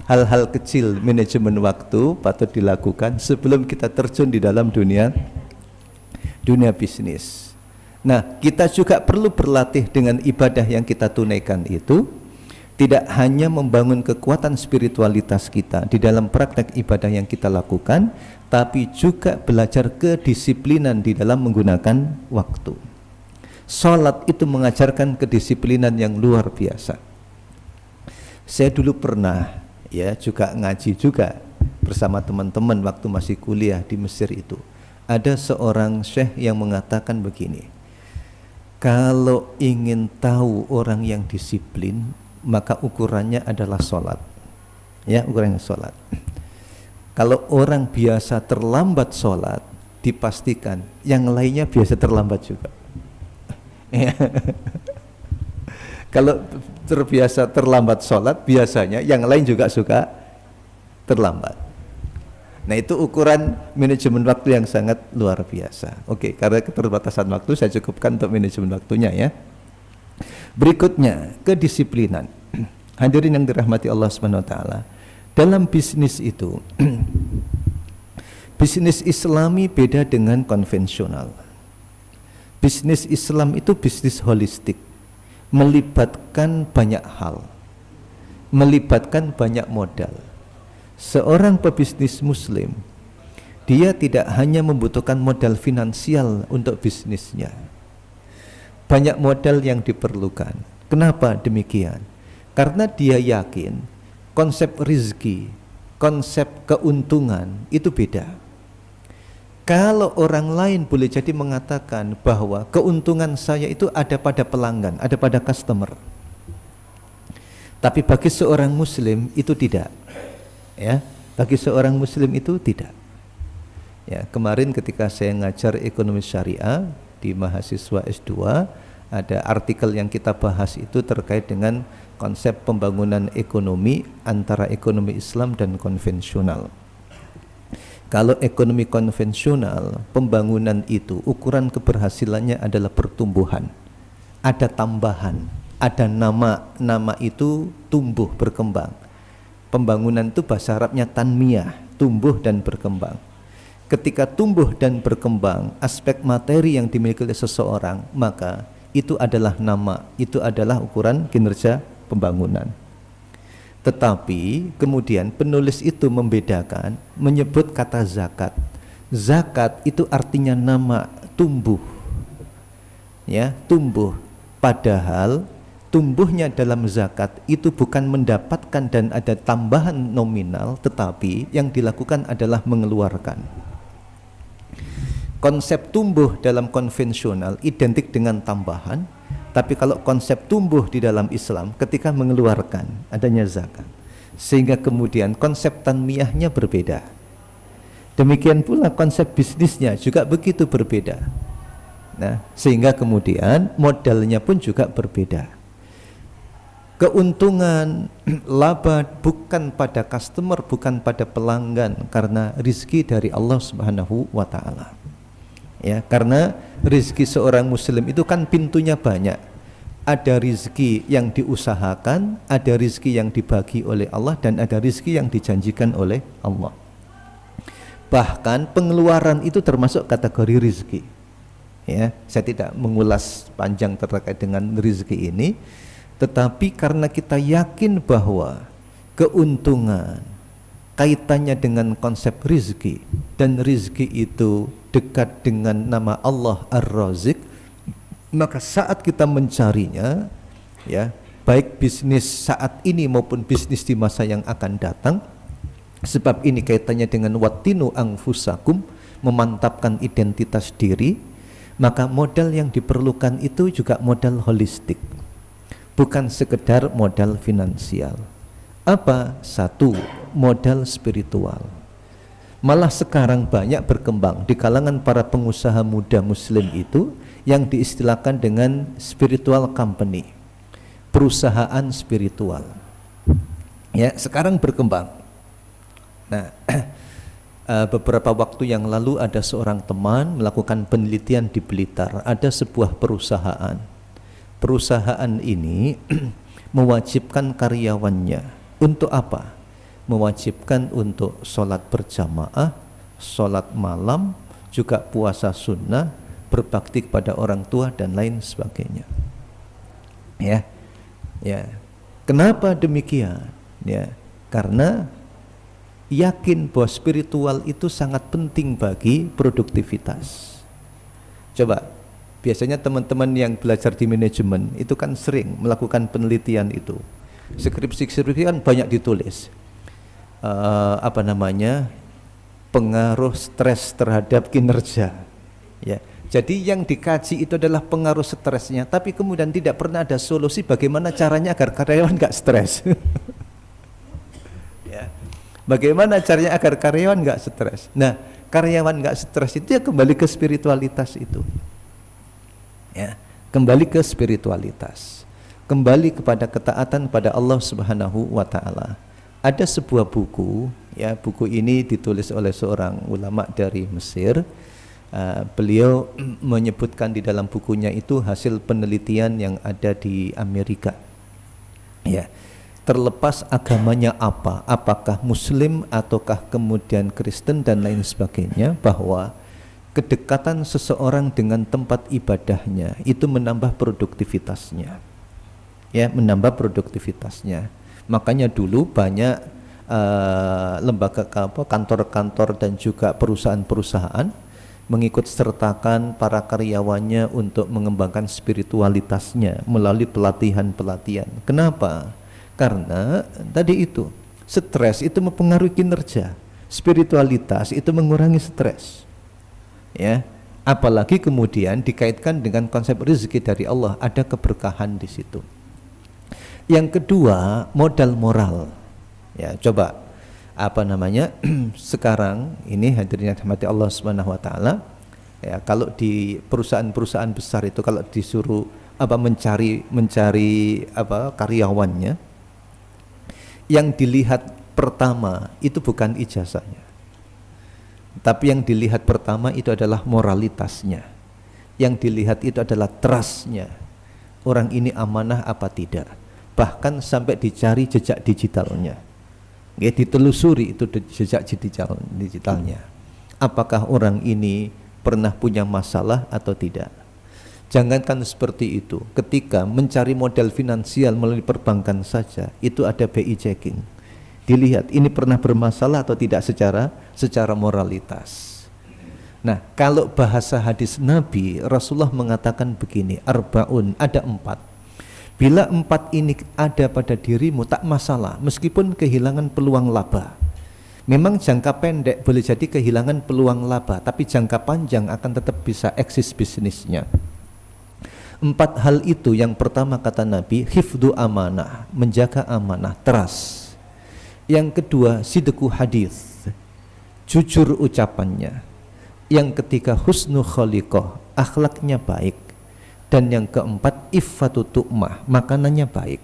Hal-hal kecil manajemen waktu patut dilakukan sebelum kita terjun di dalam dunia bisnis. Nah, kita juga perlu berlatih dengan ibadah yang kita tunaikan itu, tidak hanya membangun kekuatan spiritualitas kita di dalam praktek ibadah yang kita lakukan, tapi juga belajar kedisiplinan di dalam menggunakan waktu. Salat itu mengajarkan kedisiplinan yang luar biasa. Saya dulu pernah ya juga ngaji juga bersama teman-teman waktu masih kuliah di Mesir itu. Ada seorang syekh yang mengatakan begini, kalau ingin tahu orang yang disiplin, maka ukurannya adalah sholat. Ya, ukurannya sholat. Kalau orang biasa terlambat sholat, dipastikan yang lainnya biasa terlambat juga. Kalau terbiasa terlambat sholat, biasanya yang lain juga suka terlambat. Nah, itu ukuran manajemen waktu yang sangat luar biasa. Oke, karena keterbatasan waktu saya cukupkan untuk manajemen waktunya ya. Berikutnya, kedisiplinan. Hadirin yang dirahmati Allah SWT, dalam bisnis itu bisnis Islami beda dengan konvensional. Bisnis Islam itu bisnis holistik, melibatkan banyak hal, melibatkan banyak modal. Seorang pebisnis muslim, dia tidak hanya membutuhkan modal finansial untuk bisnisnya, banyak modal yang diperlukan. Kenapa demikian? Karena dia yakin konsep rizki, konsep keuntungan itu beda. Kalau orang lain boleh jadi mengatakan bahwa keuntungan saya itu ada pada pelanggan, ada pada customer, tapi bagi seorang muslim itu tidak. Ya, bagi seorang muslim itu tidak. Ya, kemarin ketika saya ngajar ekonomi syariah di mahasiswa S2, ada artikel yang kita bahas itu terkait dengan konsep pembangunan ekonomi antara ekonomi Islam dan konvensional. Kalau ekonomi konvensional, pembangunan itu ukuran keberhasilannya adalah pertumbuhan. Ada tambahan, ada nama itu tumbuh berkembang. Pembangunan itu bahasa Arabnya tanmiyah, tumbuh dan berkembang. Ketika tumbuh dan berkembang, aspek materi yang dimiliki oleh seseorang, maka itu adalah nama, itu adalah ukuran kinerja pembangunan. Tetapi kemudian penulis itu membedakan, menyebut kata zakat. Zakat itu artinya nama, tumbuh. Ya, tumbuh. Padahal tumbuhnya dalam zakat itu bukan mendapatkan dan ada tambahan nominal, tetapi yang dilakukan adalah mengeluarkan. Konsep tumbuh dalam konvensional identik dengan tambahan, tapi kalau konsep tumbuh di dalam Islam ketika mengeluarkan adanya zakat, sehingga kemudian konsep tanmiyahnya berbeda. Demikian pula konsep bisnisnya juga begitu berbeda. Nah, sehingga kemudian modalnya pun juga berbeda. Keuntungan laba bukan pada customer, bukan pada pelanggan, karena rizki dari Allah Subhanahu wa ta'ala. Ya, karena rizki seorang muslim itu kan pintunya banyak. Ada rizki yang diusahakan, ada rizki yang dibagi oleh Allah, dan ada rizki yang dijanjikan oleh Allah. Bahkan pengeluaran itu termasuk kategori rizki. Ya, saya tidak mengulas panjang terkait dengan rizki ini, tetapi karena kita yakin bahwa keuntungan kaitannya dengan konsep rizki, dan rizki itu dekat dengan nama Allah Ar-Razik, maka saat kita mencarinya, ya, baik bisnis saat ini maupun bisnis di masa yang akan datang, sebab ini kaitannya dengan wattinu anfusakum, memantapkan identitas diri, maka modal yang diperlukan itu juga modal holistik, bukan sekedar modal finansial. Apa? Satu, modal spiritual. Malah sekarang banyak berkembang di kalangan para pengusaha muda muslim itu yang diistilahkan dengan spiritual company, perusahaan spiritual. Ya, sekarang berkembang. Nah, beberapa waktu yang lalu ada seorang teman melakukan penelitian di Blitar. Ada sebuah perusahaan. Perusahaan ini mewajibkan karyawannya untuk apa? Mewajibkan untuk sholat berjamaah, sholat malam, juga puasa sunnah, berbakti kepada orang tua dan lain sebagainya. Ya, ya. Kenapa demikian? Ya, karena yakin bahwa spiritual itu sangat penting bagi produktivitas. Coba, biasanya teman-teman yang belajar di manajemen itu kan sering melakukan penelitian itu. Skripsi kan banyak ditulis. Pengaruh stres terhadap kinerja. Ya, jadi yang dikaji itu adalah pengaruh stresnya, tapi kemudian tidak pernah ada solusi bagaimana caranya agar karyawan nggak stres. Ya, bagaimana caranya agar karyawan nggak stres? Nah, karyawan nggak stres itu ya kembali ke spiritualitas itu. Ya, kembali ke spiritualitas, kembali kepada ketaatan pada Allah Subhanahu wa ta'ala. Ada sebuah buku, ya, buku ini ditulis oleh seorang ulama dari Mesir. Beliau menyebutkan di dalam bukunya itu hasil penelitian yang ada di Amerika. Ya, terlepas agamanya apa, apakah Muslim ataukah kemudian Kristen dan lain sebagainya, bahwa kedekatan seseorang dengan tempat ibadahnya itu menambah produktivitasnya, ya, menambah produktivitasnya. Makanya dulu banyak lembaga kantor-kantor dan juga perusahaan-perusahaan mengikut sertakan para karyawannya untuk mengembangkan spiritualitasnya melalui pelatihan-pelatihan. Kenapa? Karena tadi itu stres itu mempengaruhi kinerja, spiritualitas itu mengurangi stres, ya. Apalagi kemudian dikaitkan dengan konsep rezeki dari Allah, ada keberkahan di situ. Yang kedua, modal moral. Ya, coba sekarang ini hadirin yang dirahmati Allah Subhanahu wa taala, ya, kalau di perusahaan-perusahaan besar itu kalau disuruh mencari karyawannya, yang dilihat pertama itu bukan ijazahnya, tapi yang dilihat pertama itu adalah moralitasnya. Yang dilihat itu adalah trustnya, orang ini amanah apa tidak. Bahkan sampai dicari jejak digitalnya, ya, ditelusuri itu jejak digitalnya. Apakah orang ini pernah punya masalah atau tidak. Jangankan seperti itu, ketika mencari modal finansial melalui perbankan saja, itu ada BI checking. Dilihat ini pernah bermasalah atau tidak secara moralitas. Nah, kalau bahasa hadis Nabi, Rasulullah mengatakan begini, arbaun, ada 4. Bila 4 ini ada pada dirimu, tak masalah, meskipun kehilangan peluang laba. Memang jangka pendek boleh jadi kehilangan peluang laba, tapi jangka panjang akan tetap bisa eksis bisnisnya. 4 hal itu, yang pertama kata Nabi, hifdhu amanah, menjaga amanah, trust. Yang kedua, sidqu hadis, jujur ucapannya. Yang ketiga, husnu khaliqah, akhlaknya baik. Dan yang keempat, iffatu tu'mah, makanannya baik.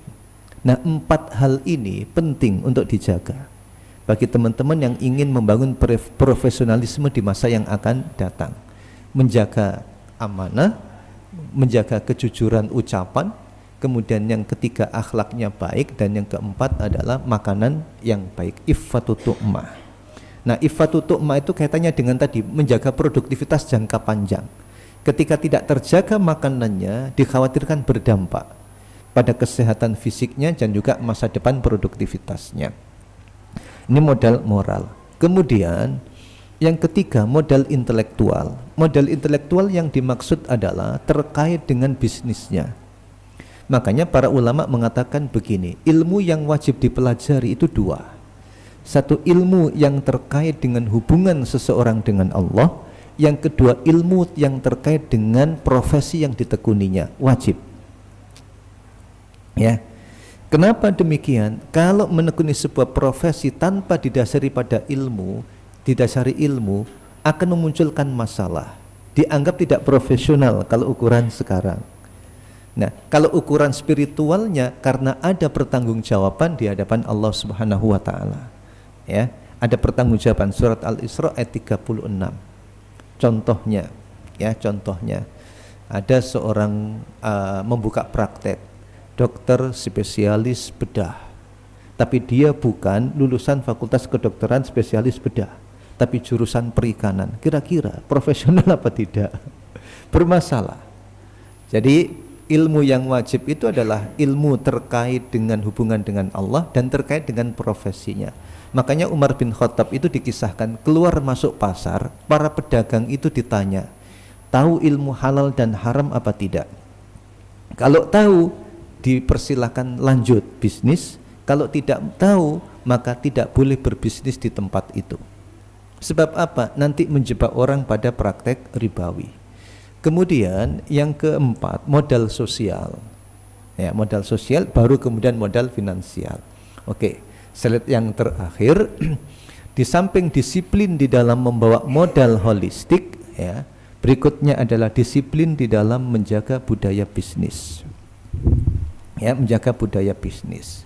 Nah, 4 hal ini penting untuk dijaga bagi teman-teman yang ingin membangun profesionalisme di masa yang akan datang. Menjaga amanah, menjaga kejujuran ucapan, kemudian yang ketiga akhlaknya baik, dan yang keempat adalah makanan yang baik, iffatu tu'mah. Nah, iffatu tu'mah itu kaitannya dengan tadi, menjaga produktivitas jangka panjang. Ketika tidak terjaga makanannya, dikhawatirkan berdampak pada kesehatan fisiknya dan juga masa depan produktivitasnya. Ini modal moral. Kemudian yang ketiga, modal intelektual. Modal intelektual yang dimaksud adalah terkait dengan bisnisnya. Makanya para ulama mengatakan begini, ilmu yang wajib dipelajari itu 2. Satu, ilmu yang terkait dengan hubungan seseorang dengan Allah. Yang kedua, ilmu yang terkait dengan profesi yang ditekuninya, wajib. Ya. Kenapa demikian? Kalau menekuni sebuah profesi tanpa didasari pada ilmu, akan memunculkan masalah. Dianggap tidak profesional kalau ukuran sekarang. Nah, kalau ukuran spiritualnya, karena ada pertanggungjawaban di hadapan Allah Subhanahu wa taala. Ya, ada pertanggungjawaban, surat Al-Isra ayat 36. Contohnya, ada seorang membuka praktek, dokter spesialis bedah, tapi dia bukan lulusan fakultas kedokteran spesialis bedah, tapi jurusan perikanan. Kira-kira profesional apa tidak? Bermasalah. Jadi ilmu yang wajib itu adalah ilmu terkait dengan hubungan dengan Allah dan terkait dengan profesinya. Makanya Umar bin Khattab itu dikisahkan keluar masuk pasar, para pedagang itu ditanya, tahu ilmu halal dan haram apa tidak? Kalau tahu, dipersilakan lanjut bisnis. Kalau tidak tahu, maka tidak boleh berbisnis di tempat itu. Sebab apa? Nanti menjebak orang pada praktek ribawi. Kemudian yang keempat, modal sosial. Ya, modal sosial, baru kemudian modal finansial. Oke. Slide yang terakhir, di samping disiplin di dalam membawa modal holistik, ya, berikutnya adalah disiplin di dalam menjaga budaya bisnis. Ya, menjaga budaya bisnis.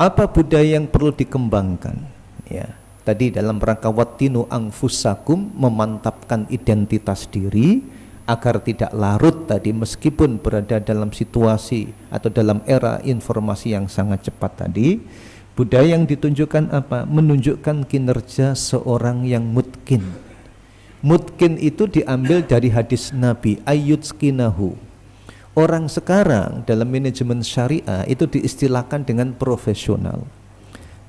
Apa budaya yang perlu dikembangkan? Ya, tadi dalam rangka wattinu anfusakum, memantapkan identitas diri agar tidak larut tadi, meskipun berada dalam situasi atau dalam era informasi yang sangat cepat tadi. Budaya yang ditunjukkan apa? Menunjukkan kinerja seorang yang mutkin, Mutkin itu diambil dari hadis Nabi, ayyutskinahu. Orang sekarang dalam manajemen syariah itu diistilahkan dengan profesional.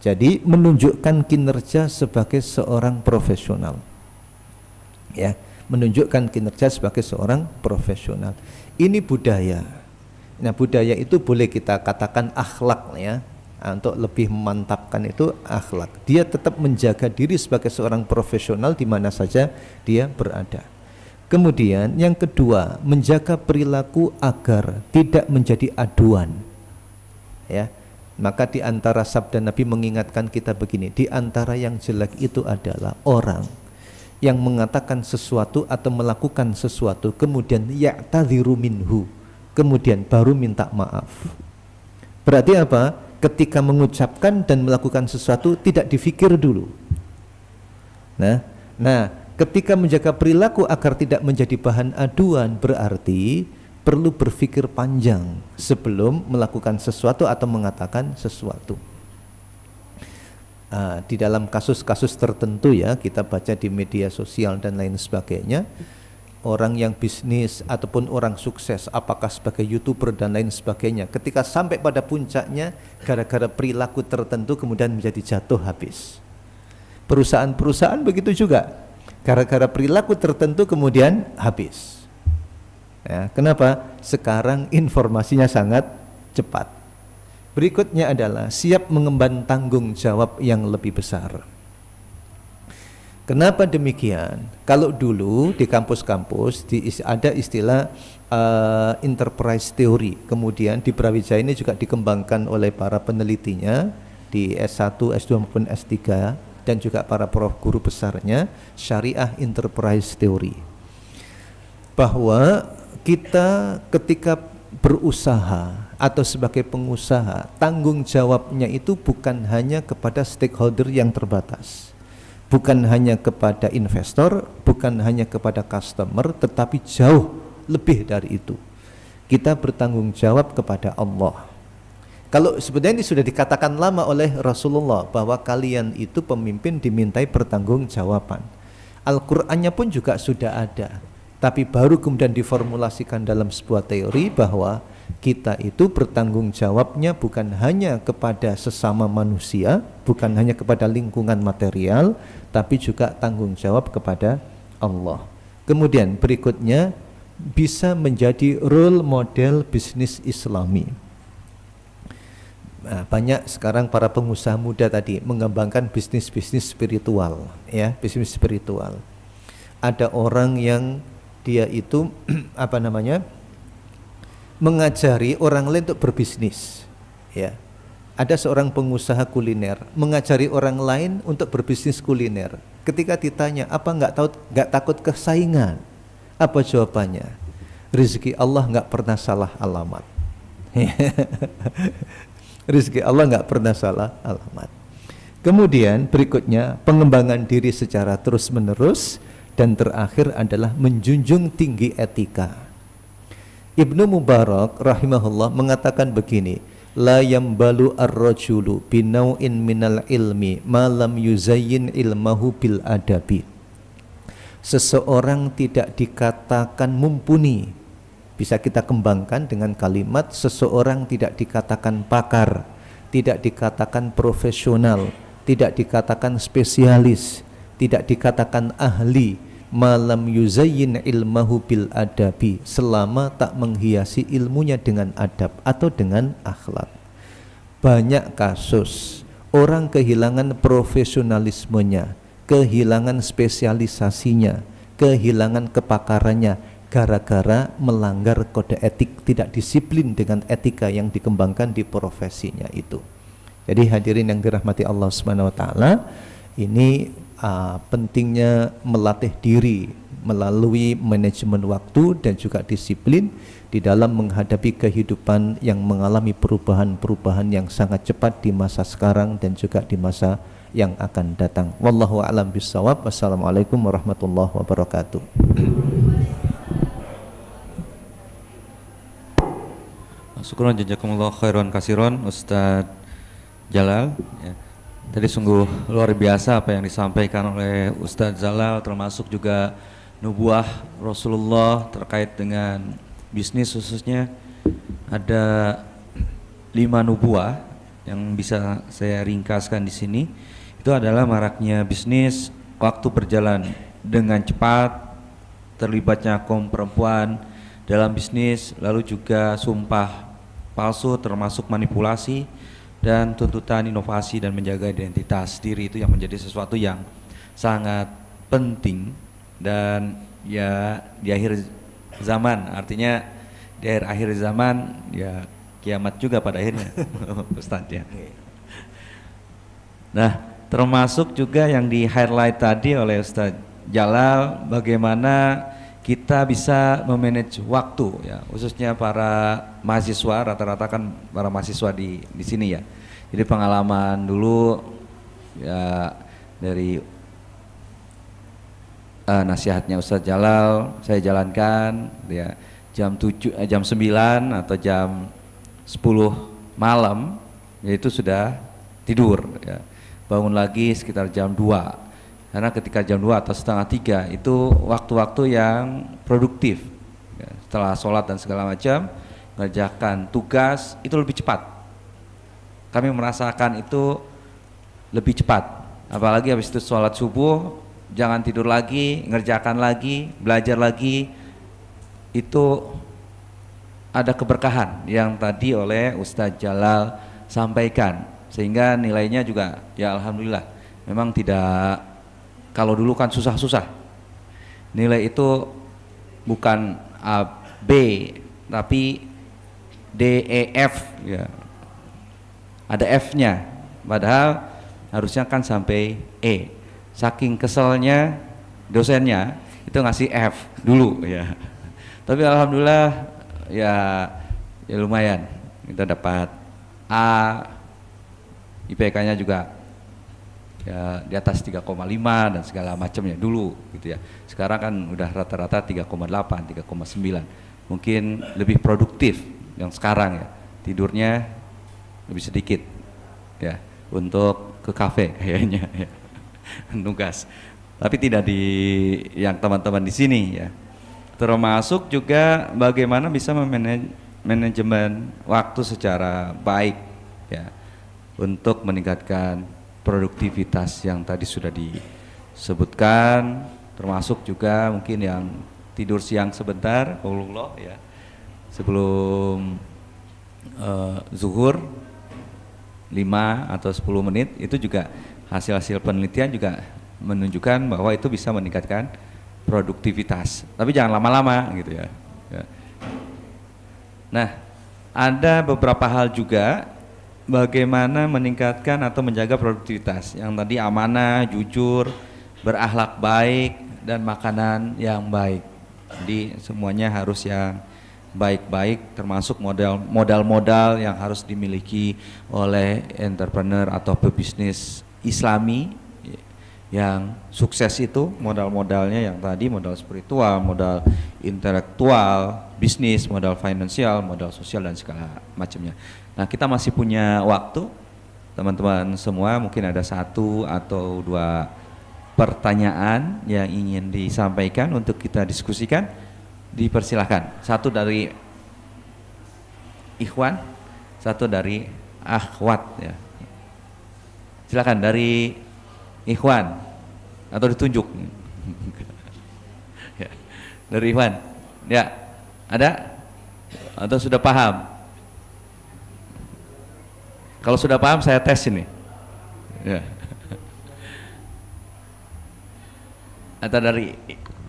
Jadi menunjukkan kinerja sebagai seorang profesional. Ya, menunjukkan kinerja sebagai seorang profesional. Ini budaya. Nah, budaya itu boleh kita katakan akhlak ya. Untuk lebih memantapkan itu akhlak. Dia tetap menjaga diri sebagai seorang profesional di mana saja dia berada. Kemudian yang kedua, menjaga perilaku agar tidak menjadi aduan. Ya. Maka di antara sabda Nabi mengingatkan kita begini, di antara yang jelek itu adalah orang yang mengatakan sesuatu atau melakukan sesuatu kemudian ya'tadhiru minhu, kemudian baru minta maaf. Berarti apa? Ketika mengucapkan dan melakukan sesuatu tidak difikir dulu. Nah, ketika menjaga perilaku agar tidak menjadi bahan aduan berarti perlu berpikir panjang sebelum melakukan sesuatu atau mengatakan sesuatu. Di dalam kasus-kasus tertentu ya, kita baca di media sosial dan lain sebagainya, orang yang bisnis ataupun orang sukses, apakah sebagai YouTuber dan lain sebagainya, ketika sampai pada puncaknya gara-gara perilaku tertentu kemudian menjadi jatuh habis. Perusahaan-perusahaan begitu juga, gara-gara perilaku tertentu kemudian habis. Ya, kenapa? Sekarang informasinya sangat cepat. Berikutnya adalah siap mengemban tanggung jawab yang lebih besar. Kenapa demikian? Kalau dulu di kampus-kampus ada istilah enterprise theory, kemudian di Brawijaya ini juga dikembangkan oleh para penelitinya di S1, S2 maupun S3 dan juga para prof guru besarnya, syariah enterprise theory. Bahwa kita ketika berusaha atau sebagai pengusaha, tanggung jawabnya itu bukan hanya kepada stakeholder yang terbatas, bukan hanya kepada investor, bukan hanya kepada customer, tetapi jauh lebih dari itu. Kita bertanggung jawab kepada Allah. Kalau sebenarnya ini sudah dikatakan lama oleh Rasulullah bahwa kalian itu pemimpin dimintai pertanggungjawaban. Al-Qur'annya pun juga sudah ada, tapi baru kemudian diformulasikan dalam sebuah teori bahwa kita itu bertanggung jawabnya bukan hanya kepada sesama manusia, bukan hanya kepada lingkungan material, tapi juga tanggung jawab kepada Allah. Kemudian berikutnya bisa menjadi role model bisnis Islami. Nah, banyak sekarang para pengusaha muda tadi mengembangkan bisnis-bisnis spiritual, ya, bisnis spiritual. Ada orang yang dia itu mengajari orang lain untuk berbisnis, ya. Ada seorang pengusaha kuliner mengajari orang lain untuk berbisnis kuliner. Ketika ditanya, apa nggak takut kesaingan? Apa jawabannya? Rezeki Allah nggak pernah salah alamat. Rezeki Allah nggak pernah salah alamat. Kemudian berikutnya pengembangan diri secara terus-menerus, dan terakhir adalah menjunjung tinggi etika. Ibnu Mubarak rahimahullah mengatakan begini, la yambalu ar-rajulu binau'in minal ilmi ma lam yuzayyin ilmahu bil adabi. Seseorang tidak dikatakan mumpuni, bisa kita kembangkan dengan kalimat seseorang tidak dikatakan pakar, tidak dikatakan profesional, tidak dikatakan spesialis, tidak dikatakan ahli, malam yuzayyin ilmahu bil adabi, selama tak menghiasi ilmunya dengan adab atau dengan akhlak. Banyak kasus orang kehilangan profesionalismenya, kehilangan spesialisasinya, kehilangan kepakarannya gara-gara melanggar kode etik, tidak disiplin dengan etika yang dikembangkan di profesinya itu. Jadi hadirin yang dirahmati Allah Subhanahu wa taala, ini pentingnya melatih diri melalui manajemen waktu dan juga disiplin di dalam menghadapi kehidupan yang mengalami perubahan-perubahan yang sangat cepat di masa sekarang dan juga di masa yang akan datang. Wallahu a'lam bishawab. Wassalamualaikum warahmatullahi wabarakatuh. Syukron jazakumullah khairan kasiron Ustadz Jalal, ya. Tadi sungguh luar biasa apa yang disampaikan oleh Ustadz Jalal, termasuk juga nubuah Rasulullah terkait dengan bisnis khususnya. Ada 5 nubuah yang bisa saya ringkaskan di sini. Itu adalah maraknya bisnis, waktu berjalan dengan cepat, terlibatnya kaum perempuan dalam bisnis, lalu juga sumpah palsu termasuk manipulasi, dan tuntutan inovasi dan menjaga identitas diri itu yang menjadi sesuatu yang sangat penting. Dan ya di akhir zaman, artinya di akhir zaman ya kiamat juga pada akhirnya Ustadz ya. Nah, termasuk juga yang di highlight tadi oleh Ustadz Jalal, bagaimana kita bisa memanage waktu ya, khususnya para mahasiswa, rata-rata kan para mahasiswa di sini ya. Jadi pengalaman dulu ya dari nasihatnya Ustadz Jalal saya jalankan ya, jam 9 atau jam 10 malam yaitu sudah tidur ya. Bangun lagi sekitar jam 2. Karena ketika jam 2 atau setengah 3 itu waktu-waktu yang produktif ya, setelah sholat dan segala macam, mengerjakan tugas itu lebih cepat. Kami merasakan itu lebih cepat, apalagi habis itu sholat subuh, jangan tidur lagi, ngerjakan lagi, belajar lagi. Itu ada keberkahan yang tadi oleh Ustadz Jalal sampaikan, sehingga nilainya juga ya alhamdulillah. Memang tidak, kalau dulu kan susah-susah, nilai itu bukan A, B, tapi D, E, F ya. Ada F-nya, padahal harusnya kan sampai E. Saking keselnya dosennya itu ngasih F dulu ya. Tapi alhamdulillah ya lumayan, kita dapat A, IPK-nya juga ya di atas 3,5 dan segala macamnya dulu gitu ya. Sekarang kan udah rata-rata 3,8, 3,9. Mungkin lebih produktif yang sekarang ya. Tidurnya lebih sedikit ya, untuk ke kafe kayaknya ya. Nugas. Tapi tidak di yang teman-teman di sini ya. Termasuk juga bagaimana bisa manajemen waktu secara baik ya, untuk meningkatkan produktivitas yang tadi sudah disebutkan, termasuk juga mungkin yang tidur siang sebentar, Allah ya, sebelum zuhur 5 atau 10 menit, itu juga hasil-hasil penelitian juga menunjukkan bahwa itu bisa meningkatkan produktivitas. Tapi jangan lama-lama gitu ya. Nah, ada beberapa hal juga bagaimana meningkatkan atau menjaga produktivitas yang tadi amanah, jujur, berakhlak baik, dan makanan yang baik. Jadi semuanya harus yang baik-baik, termasuk modal-modal yang harus dimiliki oleh entrepreneur atau pebisnis Islami yang sukses. Itu modal-modalnya yang tadi, modal spiritual, modal intelektual, bisnis, modal finansial, modal sosial, dan segala macamnya. Nah, kita masih punya waktu, teman-teman semua, mungkin ada 1 atau 2 pertanyaan yang ingin disampaikan untuk kita diskusikan. Dipersilahkan, 1 dari ikhwan, 1 dari akhwat ya. Silakan dari ikhwan atau ditunjuk. Ya. Dari ikhwan ya, ada atau sudah paham? Kalau sudah paham saya tes ini ya. Atau dari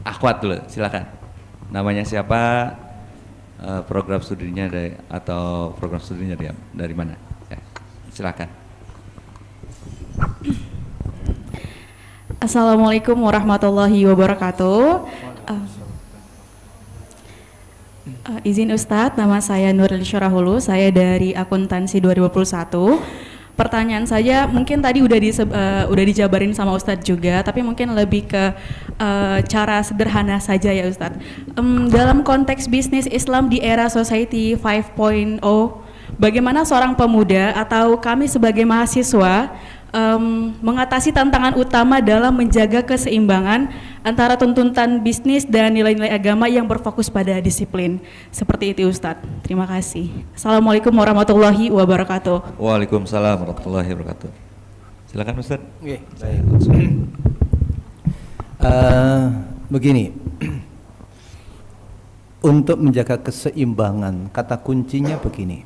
akhwat dulu, silakan. Namanya siapa, program studinya atau program studinya dari mana ya, silakan. Assalamualaikum warahmatullahi wabarakatuh. Izin Ustadz, nama saya Nuril Syarahulu, saya dari akuntansi 2021. Pertanyaan saja mungkin tadi udah dijabarin sama Ustadz juga, tapi mungkin lebih ke cara sederhana saja ya Ustadz. Dalam konteks bisnis Islam di era Society 5.0, bagaimana seorang pemuda atau kami sebagai mahasiswa mengatasi tantangan utama dalam menjaga keseimbangan antara tuntutan bisnis dan nilai-nilai agama yang berfokus pada disiplin. Seperti itu Ustadz. Terima kasih. Assalamualaikum warahmatullahi wabarakatuh. Waalaikumsalam warahmatullahi wabarakatuh. Silakan Ustadz. Oke, baik. Begini, untuk menjaga keseimbangan, kata kuncinya begini: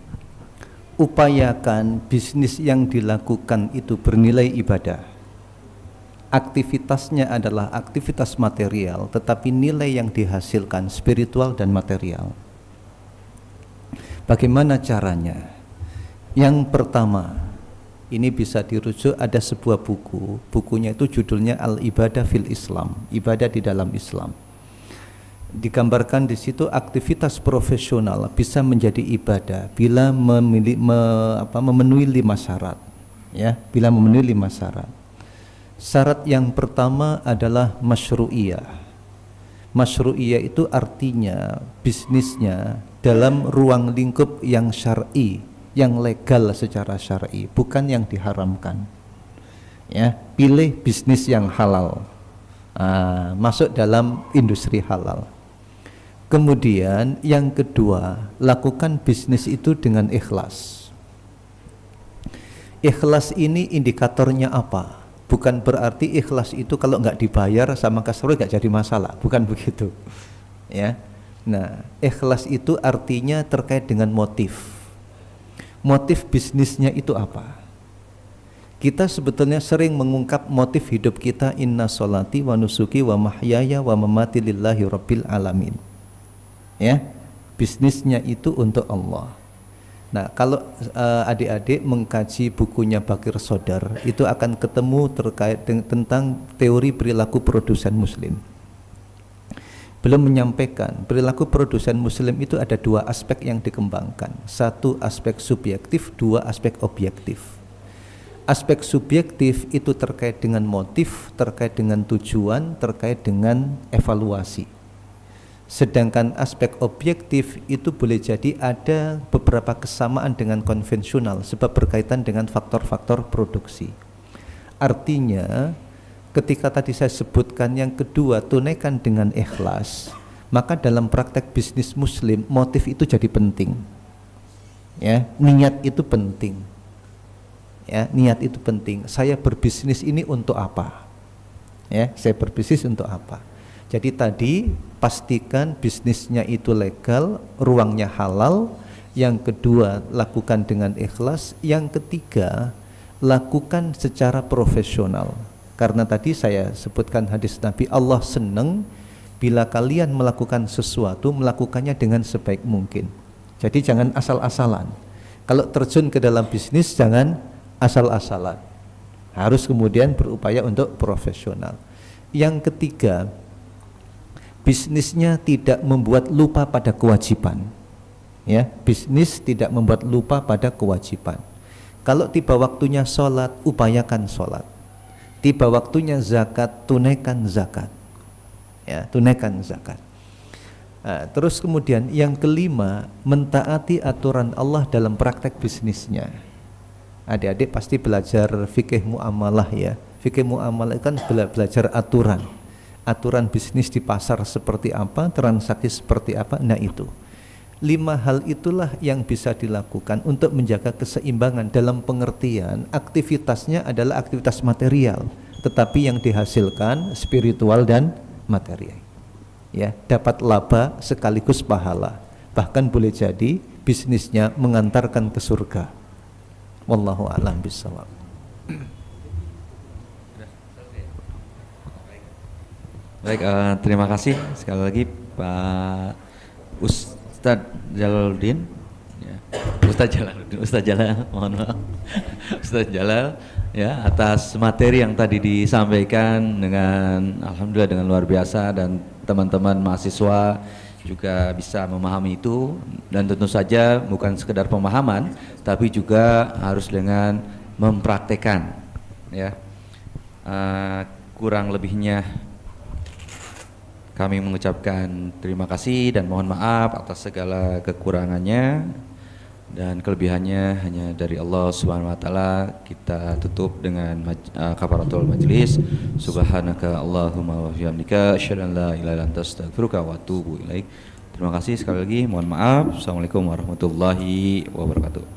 upayakan bisnis yang dilakukan itu bernilai ibadah. Aktivitasnya adalah aktivitas material, tetapi nilai yang dihasilkan spiritual dan material. Bagaimana caranya? Yang pertama, ini bisa dirujuk, ada sebuah buku, bukunya itu judulnya Al-Ibadah fil Islam, ibadah di dalam Islam. Digambarkan di situ aktivitas profesional bisa menjadi ibadah bila memenuhi 5 syarat, ya, bila memenuhi 5 syarat. Syarat yang pertama adalah masyru'iyah. Masyru'iyah itu artinya bisnisnya dalam ruang lingkup yang syar'i, yang legal secara syar'i, bukan yang diharamkan. Ya, pilih bisnis yang halal, masuk dalam industri halal. Kemudian yang kedua, lakukan bisnis itu dengan ikhlas. Ikhlas ini indikatornya apa? Bukan berarti ikhlas itu kalau nggak dibayar sama customer nggak jadi masalah, bukan begitu. Ya, nah ikhlas itu artinya terkait dengan motif. Motif bisnisnya itu apa? Kita sebetulnya sering mengungkap motif hidup kita, inna sholati wa nusuki wa mahyaya wa mamati lillahi rabbil alamin. Ya, bisnisnya itu untuk Allah. Nah, kalau adik-adik mengkaji bukunya Bakir Sodar, itu akan ketemu terkait tentang teori perilaku produsen muslim. Belum menyampaikan perilaku produsen muslim itu ada 2 aspek yang dikembangkan, 1 aspek subjektif, 2 aspek objektif. Aspek subjektif itu terkait dengan motif, terkait dengan tujuan, terkait dengan evaluasi. Sedangkan aspek objektif itu boleh jadi ada beberapa kesamaan dengan konvensional sebab berkaitan dengan faktor-faktor produksi. Artinya ketika tadi saya sebutkan yang kedua, tunaikan dengan ikhlas, maka dalam praktek bisnis muslim motif itu jadi penting. Ya, niat itu penting. Ya, niat itu penting. Saya berbisnis ini untuk apa? Ya, saya berbisnis untuk apa? Jadi tadi pastikan bisnisnya itu legal, ruangnya halal. Yang kedua, lakukan dengan ikhlas. Yang ketiga, lakukan secara profesional. Karena tadi saya sebutkan hadis Nabi, Allah senang bila kalian melakukan sesuatu, melakukannya dengan sebaik mungkin. Jadi jangan asal-asalan. Kalau terjun ke dalam bisnis jangan asal-asalan. Harus kemudian berupaya untuk profesional. Yang ketiga, bisnisnya tidak membuat lupa pada kewajiban. Ya, bisnis tidak membuat lupa pada kewajiban. Kalau tiba waktunya sholat, upayakan sholat. Tiba waktunya zakat, tunaikan zakat. Ya, tunaikan zakat. Nah, terus kemudian yang kelima, mentaati aturan Allah dalam praktek bisnisnya. Adik-adik pasti belajar fikih muamalah ya. Fikih muamalah kan belajar aturan. Aturan bisnis di pasar seperti apa, transaksi seperti apa. Nah itu 5 hal itulah yang bisa dilakukan untuk menjaga keseimbangan dalam pengertian aktivitasnya adalah aktivitas material, tetapi yang dihasilkan spiritual dan material. Ya, dapat laba sekaligus pahala. Bahkan boleh jadi bisnisnya mengantarkan ke surga. Wallahu a'lam bishawab. Baik, terima kasih sekali lagi Pak Ustadz Jalaluddin, ya. Ustadz Jalal, mohon maaf, Ustadz Jalal, ya, atas materi yang tadi disampaikan dengan alhamdulillah dengan luar biasa dan teman-teman mahasiswa juga bisa memahami itu, dan tentu saja bukan sekedar pemahaman tapi juga harus dengan mempraktekkan, ya. Kurang lebihnya kami mengucapkan terima kasih dan mohon maaf atas segala kekurangannya. dan kelebihannya hanya dari Allah Subhanahu wa taala. Kita tutup dengan kafaratul majlis. Subhanaka Allahumma wa bihamdika asyhadu an la ilaha illa anta astaghfiruka wa atubu ilaik. Terima kasih sekali lagi, mohon maaf. Assalamualaikum warahmatullahi wabarakatuh.